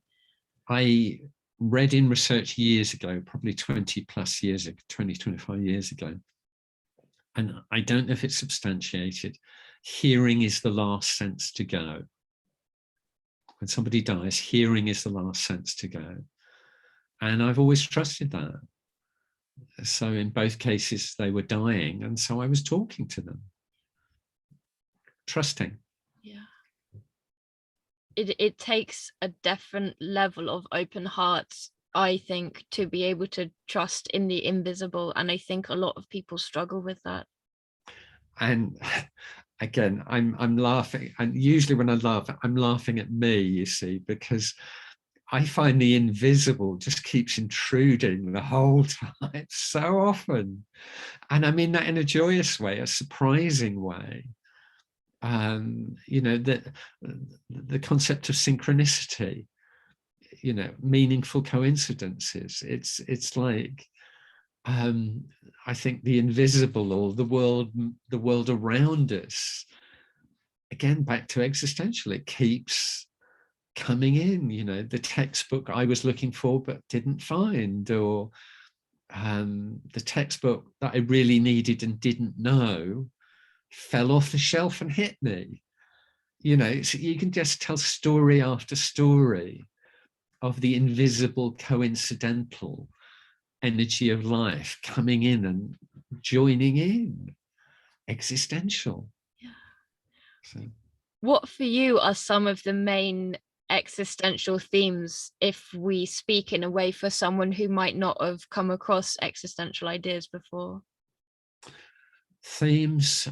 I read in research years ago, probably 20 plus years ago, 20, 25 years ago, and I don't know if it's substantiated, hearing is the last sense to go. When somebody dies, hearing is the last sense to go. And I've always trusted that. So in both cases, they were dying, and so I was talking to them, trusting. Yeah. It takes a different level of open hearts, I think, to be able to trust in the invisible. And I think a lot of people struggle with that. And again, I'm laughing. And usually when I laugh, I'm laughing at me, you see, because I find the invisible just keeps intruding the whole time so often. And I mean that in a joyous way, a surprising way. You know, the concept of synchronicity, you know, meaningful coincidences. It's like, I think the invisible, or the world around us, again, back to existential, it keeps coming in, you know, the textbook I was looking for but didn't find, or the textbook that I really needed and didn't know fell off the shelf and hit me. You know, so you can just tell story after story of the invisible, coincidental energy of life coming in and joining in. Existential. Yeah. So, what for you are some of the main existential themes, if we speak in a way for someone who might not have come across existential ideas before? themes,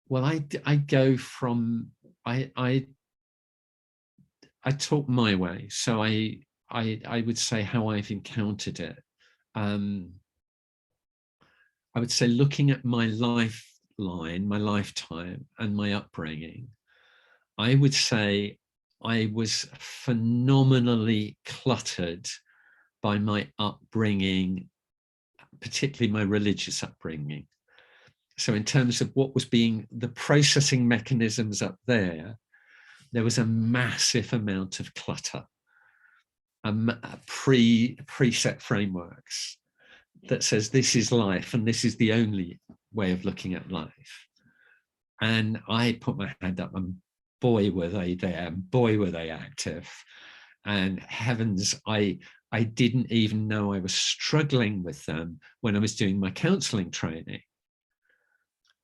well, I go from, I talk my way, so I would say how I've encountered it. I would say, looking at my lifeline, my lifetime, and my upbringing, I would say I was phenomenally cluttered by my upbringing, particularly my religious upbringing. So in terms of what was being the processing mechanisms up there was a massive amount of clutter, preset frameworks that says this is life and this is the only way of looking at life. And I put my hand up, and boy, were they there, and boy, were they active. And heavens, I didn't even know I was struggling with them when I was doing my counseling training.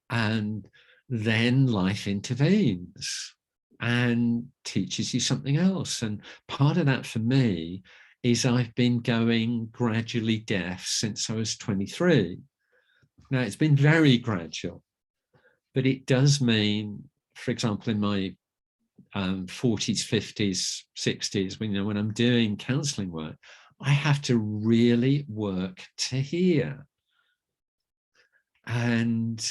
And then life intervenes and teaches you something else. And part of that for me is I've been going gradually deaf since I was 23. Now, it's been very gradual, but it does mean, for example, in my 40s, 50s, 60s, when I'm doing counseling work, I have to really work to hear. And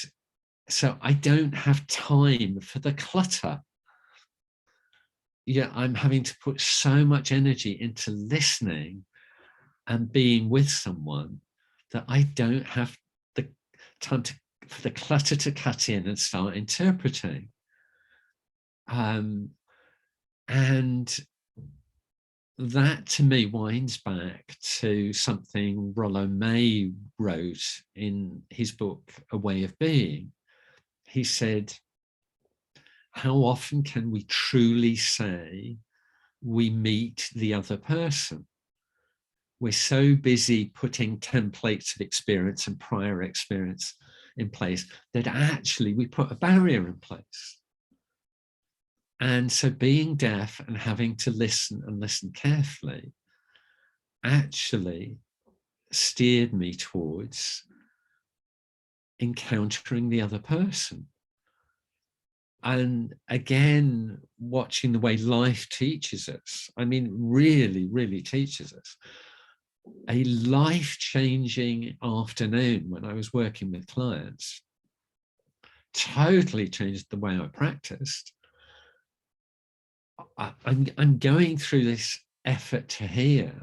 so I don't have time for the clutter. Yeah, I'm having to put so much energy into listening and being with someone that I don't have the time for the clutter to cut in and start interpreting. And that to me winds back to something Rollo May wrote in his book, A Way of Being. He said, how often can we truly say we meet the other person? We're so busy putting templates of experience and prior experience in place that actually we put a barrier in place. And so being deaf and having to listen and listen carefully actually steered me towards encountering the other person. And again, watching the way life teaches us, I mean, really, really teaches us. A life-changing afternoon when I was working with clients totally changed the way I practiced. I'm going through this effort to hear,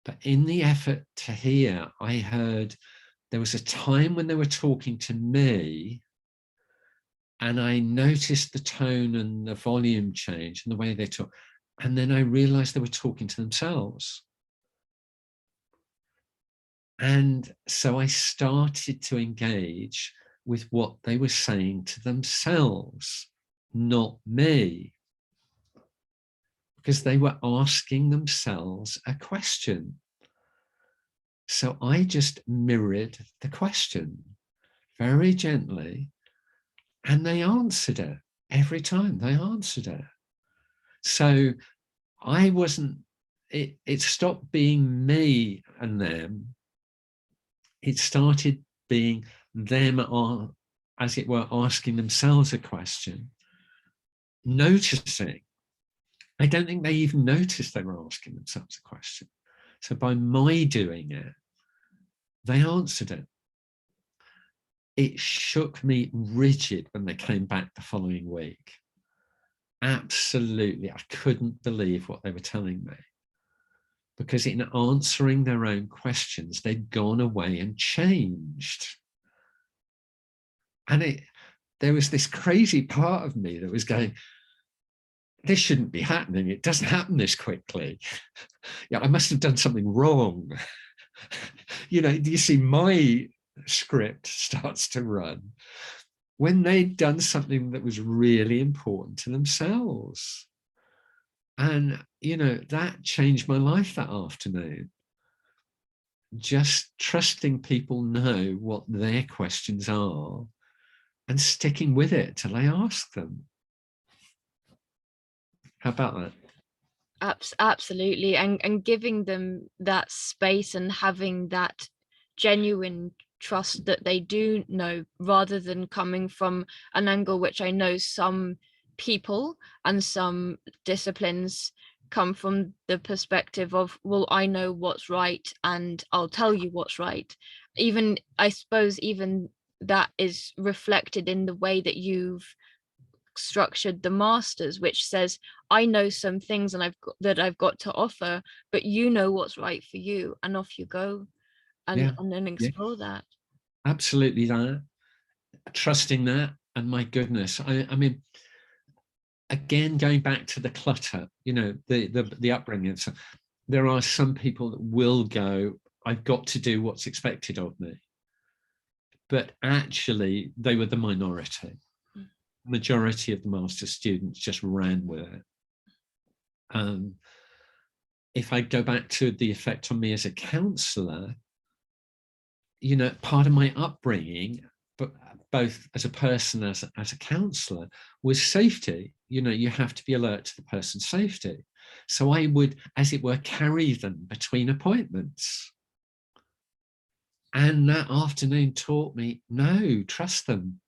but in the effort to hear, I heard there was a time when they were talking to me, and I noticed the tone and the volume change and the way they talk. And then I realized they were talking to themselves. And so I started to engage with what they were saying to themselves, not me, because they were asking themselves a question. So I just mirrored the question very gently, and they answered it every time they answered it. So I wasn't, it stopped being me and them. It started being them, as it were, asking themselves a question, noticing. I don't think they even noticed they were asking themselves a question. So by my doing it, they answered it. It shook me rigid when they came back the following week. Absolutely, I couldn't believe what they were telling me. Because in answering their own questions, they'd gone away and changed. And there was this crazy part of me that was going, this shouldn't be happening. It doesn't happen this quickly. Yeah, I must have done something wrong. You know, you see my script starts to run when they'd done something that was really important to themselves. And, you know, that changed my life that afternoon. Just trusting people know what their questions are and sticking with it till they ask them. How about that? Absolutely, and giving them that space and having that genuine trust that they do know, rather than coming from an angle which I know some people and some disciplines come from the perspective of, well, I know what's right and I'll tell you what's right. Even, I suppose, even that is reflected in the way that you've structured the masters, which says, I know some things and I've got to offer, but you know what's right for you, and off you go, Yeah, and then yeah, explore that. absolutely that. Trusting that, and my goodness, I mean, again, going back to the clutter, you know, the upbringing. So there are some people that will go, I've got to do what's expected of me. But actually, they were the minority. Majority of the master's students just ran with it. If I go back to the effect on me as a counsellor, you know, part of my upbringing, but both as a person, as a counsellor, was safety. You know, you have to be alert to the person's safety. So I would, as it were, carry them between appointments. And that afternoon taught me, no, trust them.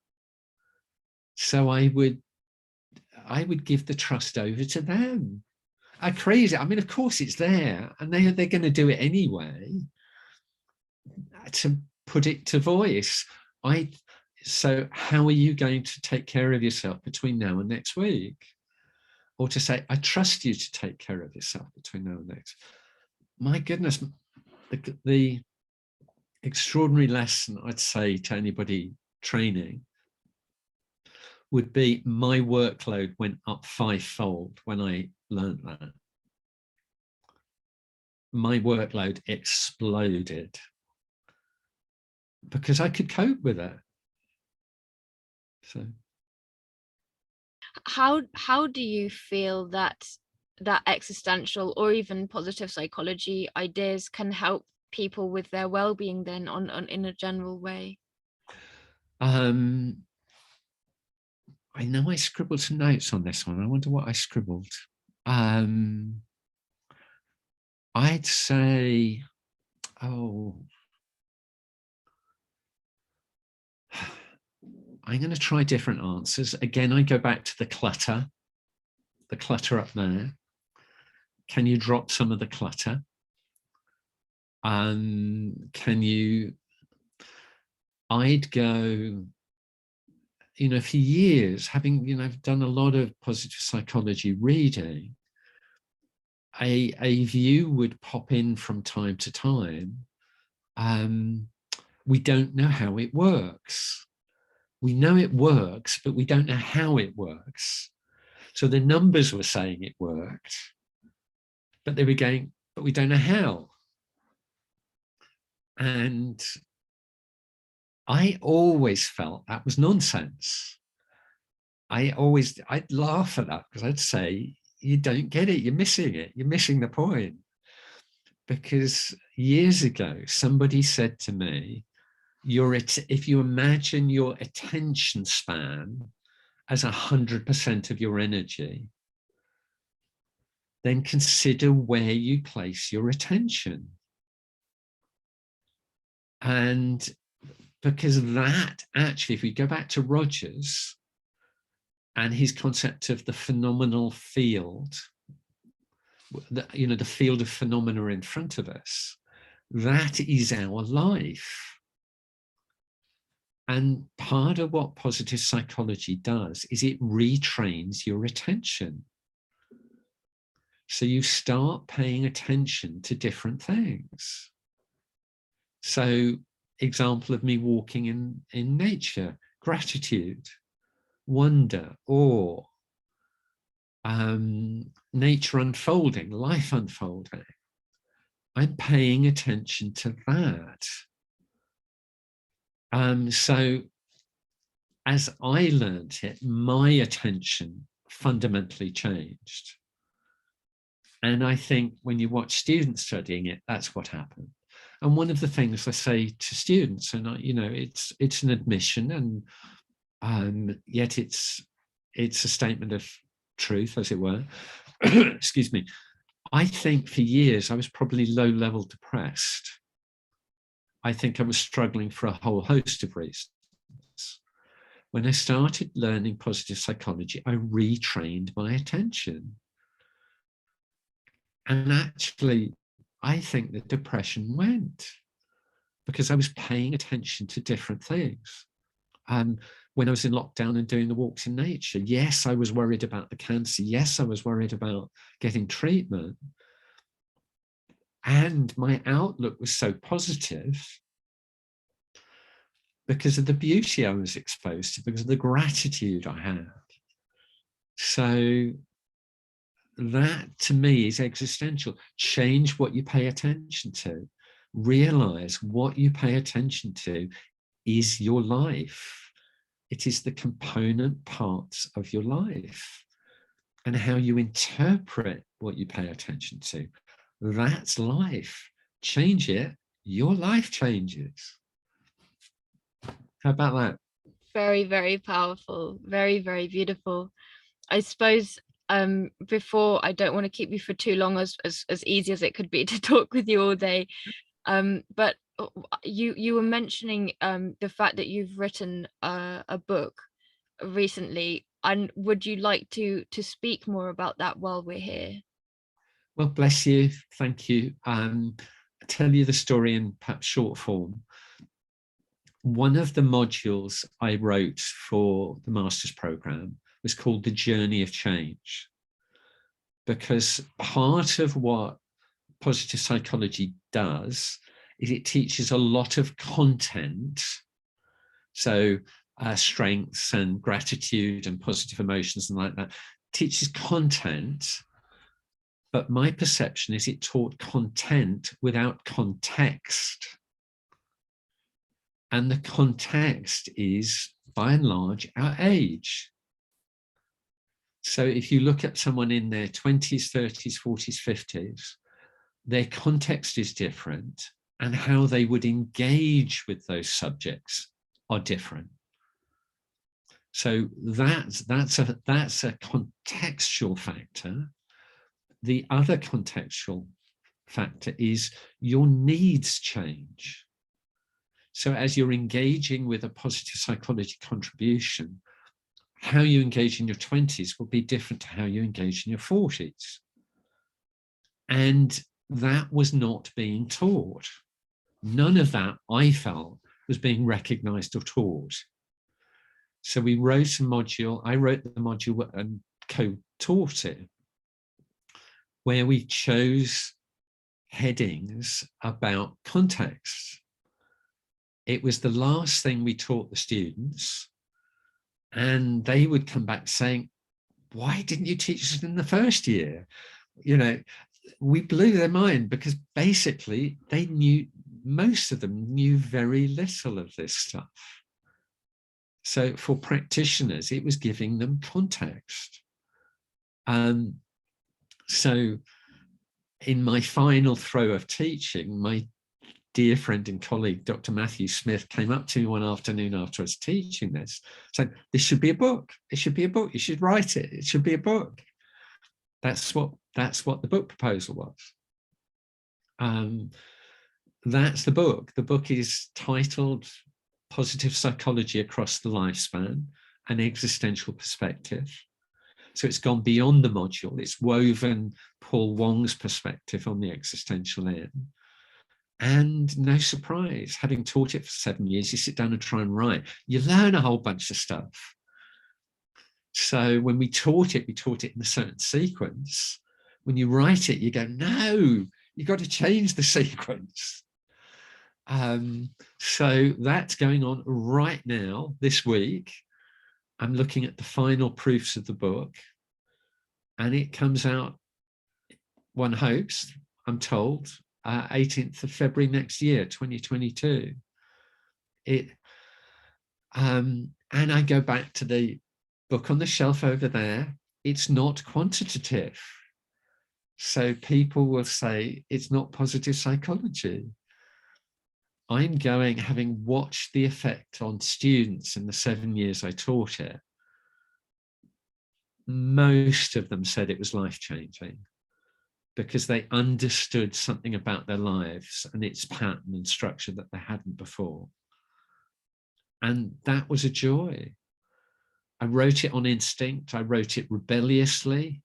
So I would give the trust over to them. Crazy. I mean, of course it's there, and they're going to do it anyway. To put it to voice, so how are you going to take care of yourself between now and next week? Or to say, I trust you to take care of yourself between now and next. My goodness, the extraordinary lesson I'd say to anybody training would be, my workload went up 5-fold when I learned that. My workload exploded because I could cope with it. So How do you feel that existential or even positive psychology ideas can help people with their well-being then on in a general way? Um, I know I scribbled some notes on this one. I wonder what I scribbled. I'd say, oh, I'm going to try different answers. Again, I go back to the clutter up there. Can you drop some of the clutter? Can you, I'd go, for years, having, done a lot of positive psychology reading, a view would pop in from time to time. We don't know how it works. We know it works, but we don't know how it works. So the numbers were saying it worked, but they were going, but we don't know how. And I always felt that was nonsense. I'd laugh at that because I'd say, you don't get it, you're missing it, you're missing the point. Because years ago, somebody said to me, if you imagine your attention span as 100% of your energy, then consider where you place your attention. And because that actually, if we go back to Rogers and his concept of the phenomenal field, the field of phenomena in front of us, that is our life. And part of what positive psychology does is it retrains your attention. So you start paying attention to different things. So, example of me walking in nature, gratitude, wonder, awe, nature unfolding, life unfolding. I'm paying attention to that. So as I learned it, my attention fundamentally changed. And I think when you watch students studying it, that's what happened. And one of the things I say to students, and it's an admission, and yet it's a statement of truth, as it were. Excuse me. I think for years I was probably low-level depressed. I think I was struggling for a whole host of reasons. When I started learning positive psychology, I retrained my attention. And actually, I think the depression went because I was paying attention to different things. When I was in lockdown and doing the walks in nature, yes, I was worried about the cancer. Yes, I was worried about getting treatment. And my outlook was so positive because of the beauty I was exposed to, because of the gratitude I had. So that to me is existential. Change what you pay attention to. Realize what you pay attention to is your life. It is the component parts of your life. And how you interpret what you pay attention to. That's life. Change it, your life changes. How about that? Very, very powerful, very, very beautiful. I suppose before, I don't want to keep you for too long, as easy as it could be to talk with you all day. But you were mentioning the fact that you've written a book recently, and would you like to speak more about that while we're here? Well, bless you. Thank you. I'll tell you the story in perhaps short form. One of the modules I wrote for the master's program was called The Journey of Change, because part of what positive psychology does is it teaches a lot of content. So strengths and gratitude and positive emotions and like that, teaches content. But my perception is it taught content without context. And the context is, by and large, our age. So if you look at someone in their 20s, 30s, 40s, 50s, their context is different and how they would engage with those subjects are different. So that's a contextual factor. The other contextual factor is your needs change. So as you're engaging with a positive psychology contribution, how you engage in your 20s will be different to how you engage in your 40s. And that was not being taught. None of that, I felt, was being recognized or taught. So we wrote a module, I wrote the module and co-taught it, where we chose headings about context. It was the last thing we taught the students, and they would come back saying, why didn't you teach us in the first year? You know, we blew their mind because basically they knew, most of them knew very little of this stuff. So for practitioners, it was giving them context. So in my final throw of teaching, my dear friend and colleague, Dr. Matthew Smith, came up to me one afternoon after I was teaching this, saying, this should be a book. It should be a book. You should write it. It should be a book. That's what the book proposal was. That's the book. The book is titled Positive Psychology Across the Lifespan, an Existential Perspective. So it's gone beyond the module. It's woven Paul Wong's perspective on the existential end. And no surprise, having taught it for 7 years, you sit down and try and write. You learn a whole bunch of stuff. So when we taught it in a certain sequence. When you write it, you go, no, you've got to change the sequence. So that's going on right now, this week. I'm looking at the final proofs of the book, and it comes out, one hopes, I'm told, 18th of February next year, 2022. And I go back to the book on the shelf over there. It's not quantitative. So people will say it's not positive psychology. I'm going, having watched the effect on students in the 7 years I taught it, most of them said it was life-changing because they understood something about their lives and its pattern and structure that they hadn't before. And that was a joy. I wrote it on instinct. I wrote it rebelliously.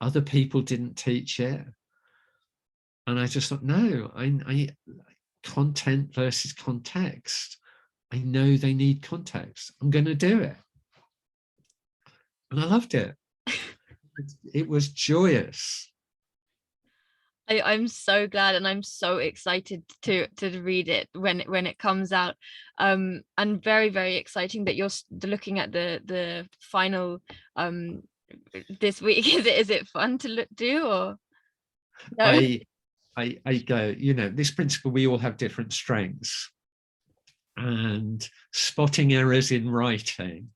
Other people didn't teach it. And I just thought, no, I content versus context. I know they need context. I'm going to do it. And I loved it. It was joyous. I'm so glad, and I'm so excited to read it when it comes out. And very, very exciting that you're looking at the final this week. Is it fun to do, or no? I go, you know, this principle, we all have different strengths, and spotting errors in writing.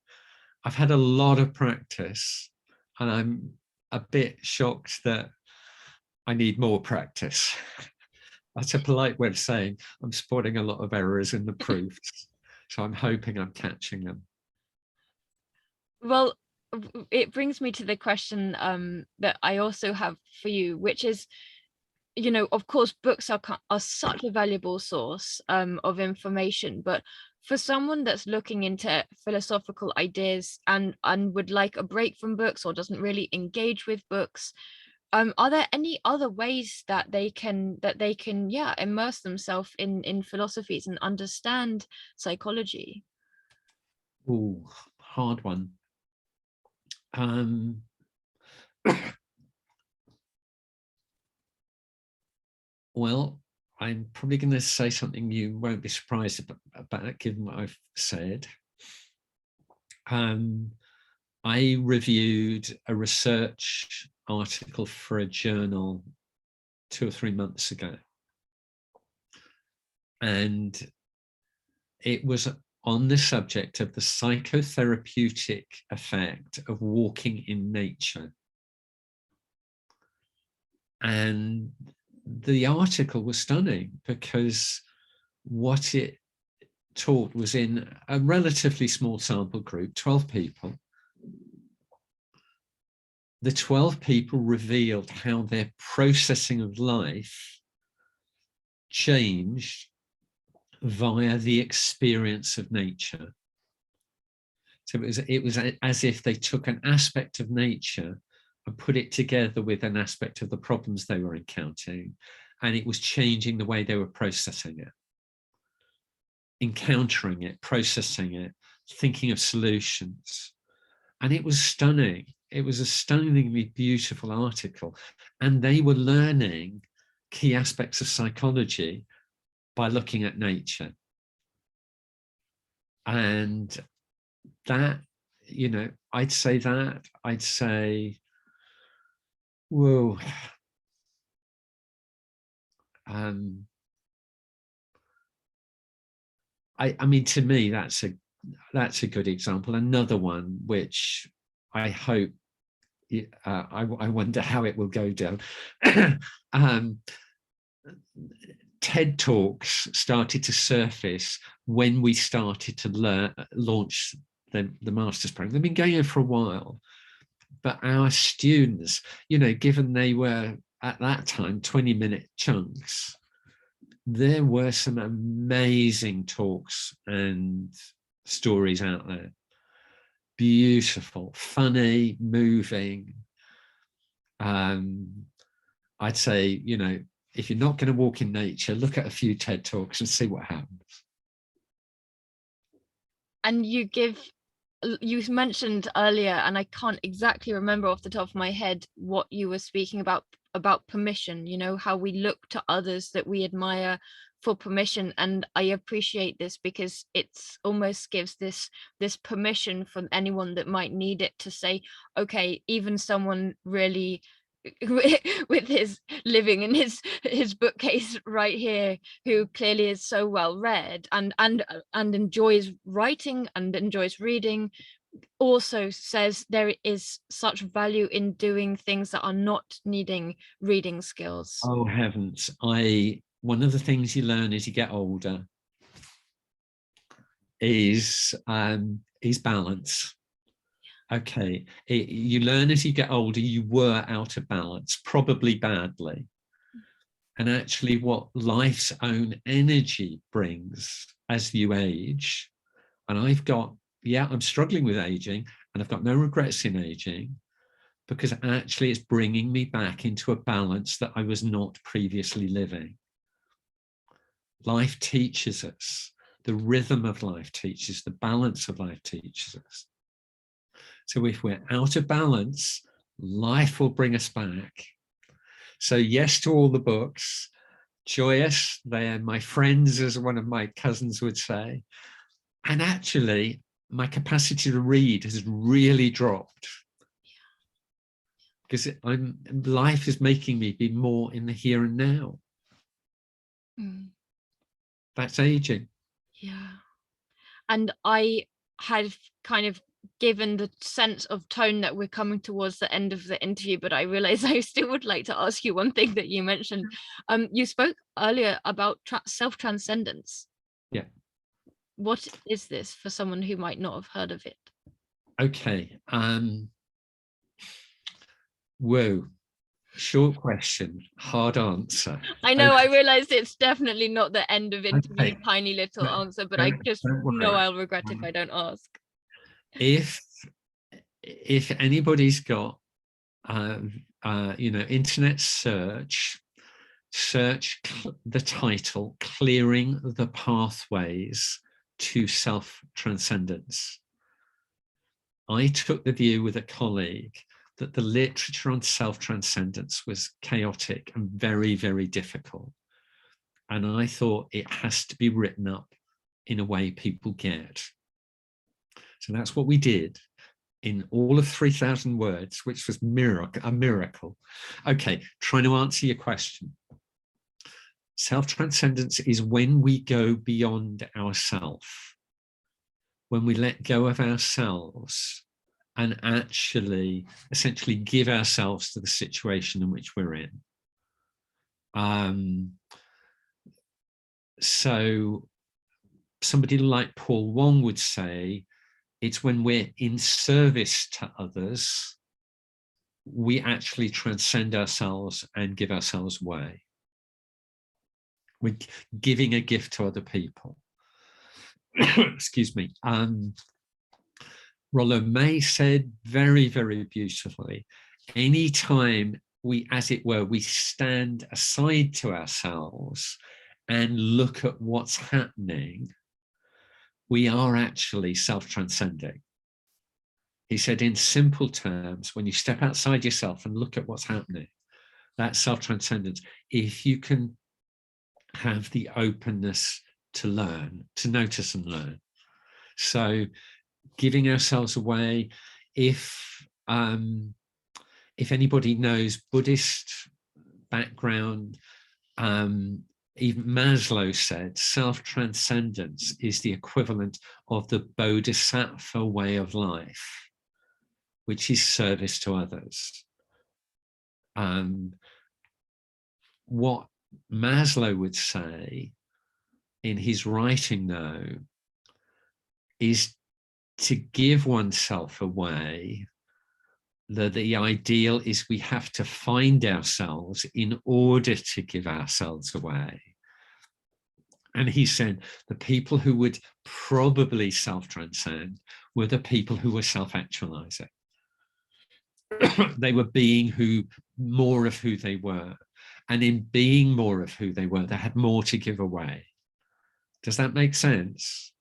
I've had a lot of practice, and I'm a bit shocked that I need more practice. That's a polite way of saying I'm spotting a lot of errors in the proofs. So I'm hoping I'm catching them. Well, it brings me to the question that I also have for you, which is, you know, of course, books are such a valuable source of information, but for someone that's looking into philosophical ideas and would like a break from books or doesn't really engage with books, are there any other ways that they can immerse themselves in philosophies and understand psychology? Oh, hard one. Well, I'm probably going to say something you won't be surprised about, given what I've said. I reviewed a research article for a journal 2 or 3 months ago. And it was on the subject of the psychotherapeutic effect of walking in nature. And the article was stunning because what it taught was in a relatively small sample group, 12 people. The 12 people revealed how their processing of life changed via the experience of nature. So it was as if they took an aspect of nature and put it together with an aspect of the problems they were encountering, and it was changing the way they were processing it, encountering it, processing it, thinking of solutions. And it was stunning. It was a stunningly beautiful article. And they were learning key aspects of psychology by looking at nature. And that, you know, I'd say, whoa. I mean, to me, that's a good example. Another one, which I hope, I wonder how it will go down. TED Talks started to surface when we started to launch the master's program. They've been going on for a while, but our students, you know, given they were at that time 20-minute chunks, there were some amazing talks and stories out there. Beautiful, funny, moving. I'd say, you know, if you're not going to walk in nature, look at a few TED Talks and see what happens. And you mentioned earlier, and I can't exactly remember off the top of my head what you were speaking about permission, you know, how we look to others that we admire for permission. And I appreciate this because it's almost gives this permission for anyone that might need it to say, okay, even someone really with his living in his bookcase right here, who clearly is so well read and enjoys writing and enjoys reading, also says there is such value in doing things that are not needing reading skills. Oh heavens. One of the things you learn as you get older is balance. Okay, you learn as you get older, you were out of balance, probably badly. And actually what life's own energy brings as you age, and I'm struggling with aging, and I've got no regrets in aging, because actually it's bringing me back into a balance that I was not previously living. Life teaches us, the rhythm of life teaches, the balance of life teaches us. So if we're out of balance, life will bring us back. So yes to all the books, joyous, they're my friends, as one of my cousins would say. And actually, my capacity to read has really dropped. Because life is making me be more in the here and now. That's aging. Yeah. And I had kind of given the sense of tone that we're coming towards the end of the interview, but I realize I still would like to ask you one thing that you mentioned. You spoke earlier about self-transcendence. Yeah. What is this for someone who might not have heard of it? Okay. Whoa. Short question, hard answer. I know, okay. I realized it's definitely not the end of interview, Okay. tiny little answer, but I just know I'll regret if I don't ask. If anybody's got internet search the title "Clearing the Pathways to Self-Transcendence." I took the view with a colleague that the literature on self-transcendence was chaotic and very, very difficult. And I thought it has to be written up in a way people get. So that's what we did in all of 3,000 words, which was a miracle. Okay, trying to answer your question. Self-transcendence is when we go beyond ourself. when we let go of ourselves and actually essentially give ourselves to the situation in which we're in. So somebody like Paul Wong would say, it's when we're in service to others, we actually transcend ourselves and give ourselves away. We're giving a gift to other people. Excuse me. Rollo May said very, very beautifully, anytime we, as it were, we stand aside to ourselves and look at what's happening, we are actually self-transcending. He said, in simple terms, when you step outside yourself and look at what's happening, that's self-transcendence. If you can have the openness to learn, to notice and learn. So giving ourselves away, if anybody knows Buddhist background, even Maslow said self-transcendence is the equivalent of the bodhisattva way of life, which is service to others. What Maslow would say in his writing, though, is to give oneself away. The ideal is we have to find ourselves in order to give ourselves away. And he said the people who would probably self-transcend were the people who were self-actualizing. They were being more of who they were. And in being more of who they were, they had more to give away. Does that make sense?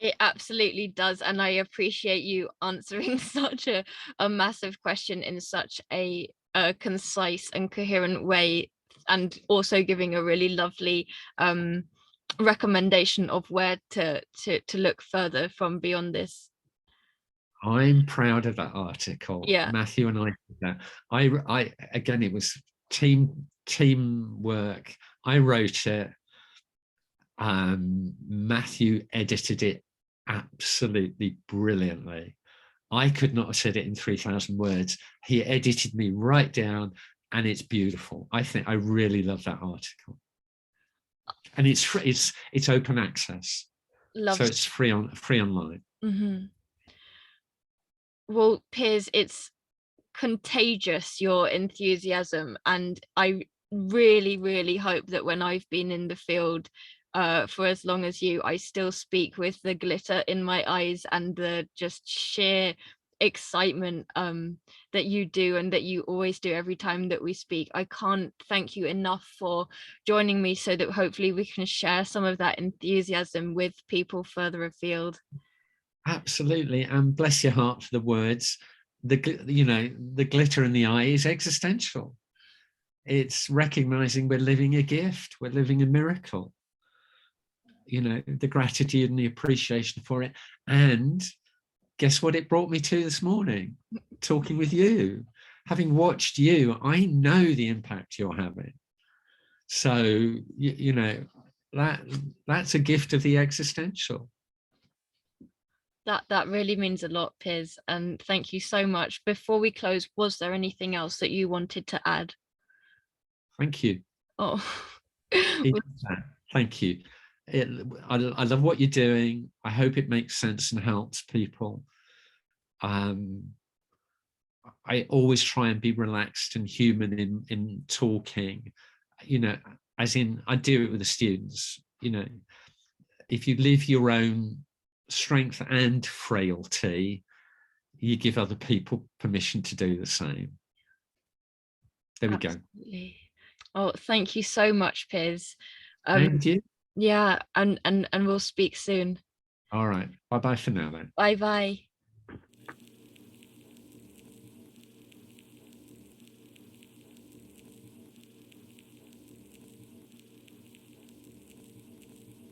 It absolutely does. And I appreciate you answering such a massive question in such a concise and coherent way, and also giving a really lovely recommendation of where to look further from beyond this. I'm proud of that article. Yeah. Matthew and I did that. I again, it was teamwork. I wrote it. Matthew edited it absolutely brilliantly. I could not have said it in 3,000 words. He edited me right down, and it's beautiful. I really love that article, and it's open access, so it's free online. Mm-hmm. Well, Piers, it's contagious, your enthusiasm, and I really hope that when I've been in the field for as long as you, I still speak with the glitter in my eyes and the just sheer excitement that you do, and that you always do every time that we speak. I can't thank you enough for joining me, so that hopefully we can share some of that enthusiasm with people further afield. Absolutely, and bless your heart for the words. The glitter in the eye is existential. It's recognizing we're living a gift, we're living a miracle. The gratitude and the appreciation for it. And guess what it brought me to this morning? Talking with you. Having watched you, I know the impact you're having. So, that's a gift of the existential. That really means a lot, Piers, and thank you so much. Before we close, was there anything else that you wanted to add? Thank you. Oh, thank you. I love what you're doing. I hope it makes sense and helps people. I always try and be relaxed and human in talking, as in I do it with the students. If you live your own strength and frailty, you give other people permission to do the same. There we absolutely. Go. Oh, thank you so much, Piers. Thank you. Yeah, and we'll speak soon. All right. Bye-bye for now then. Bye-bye.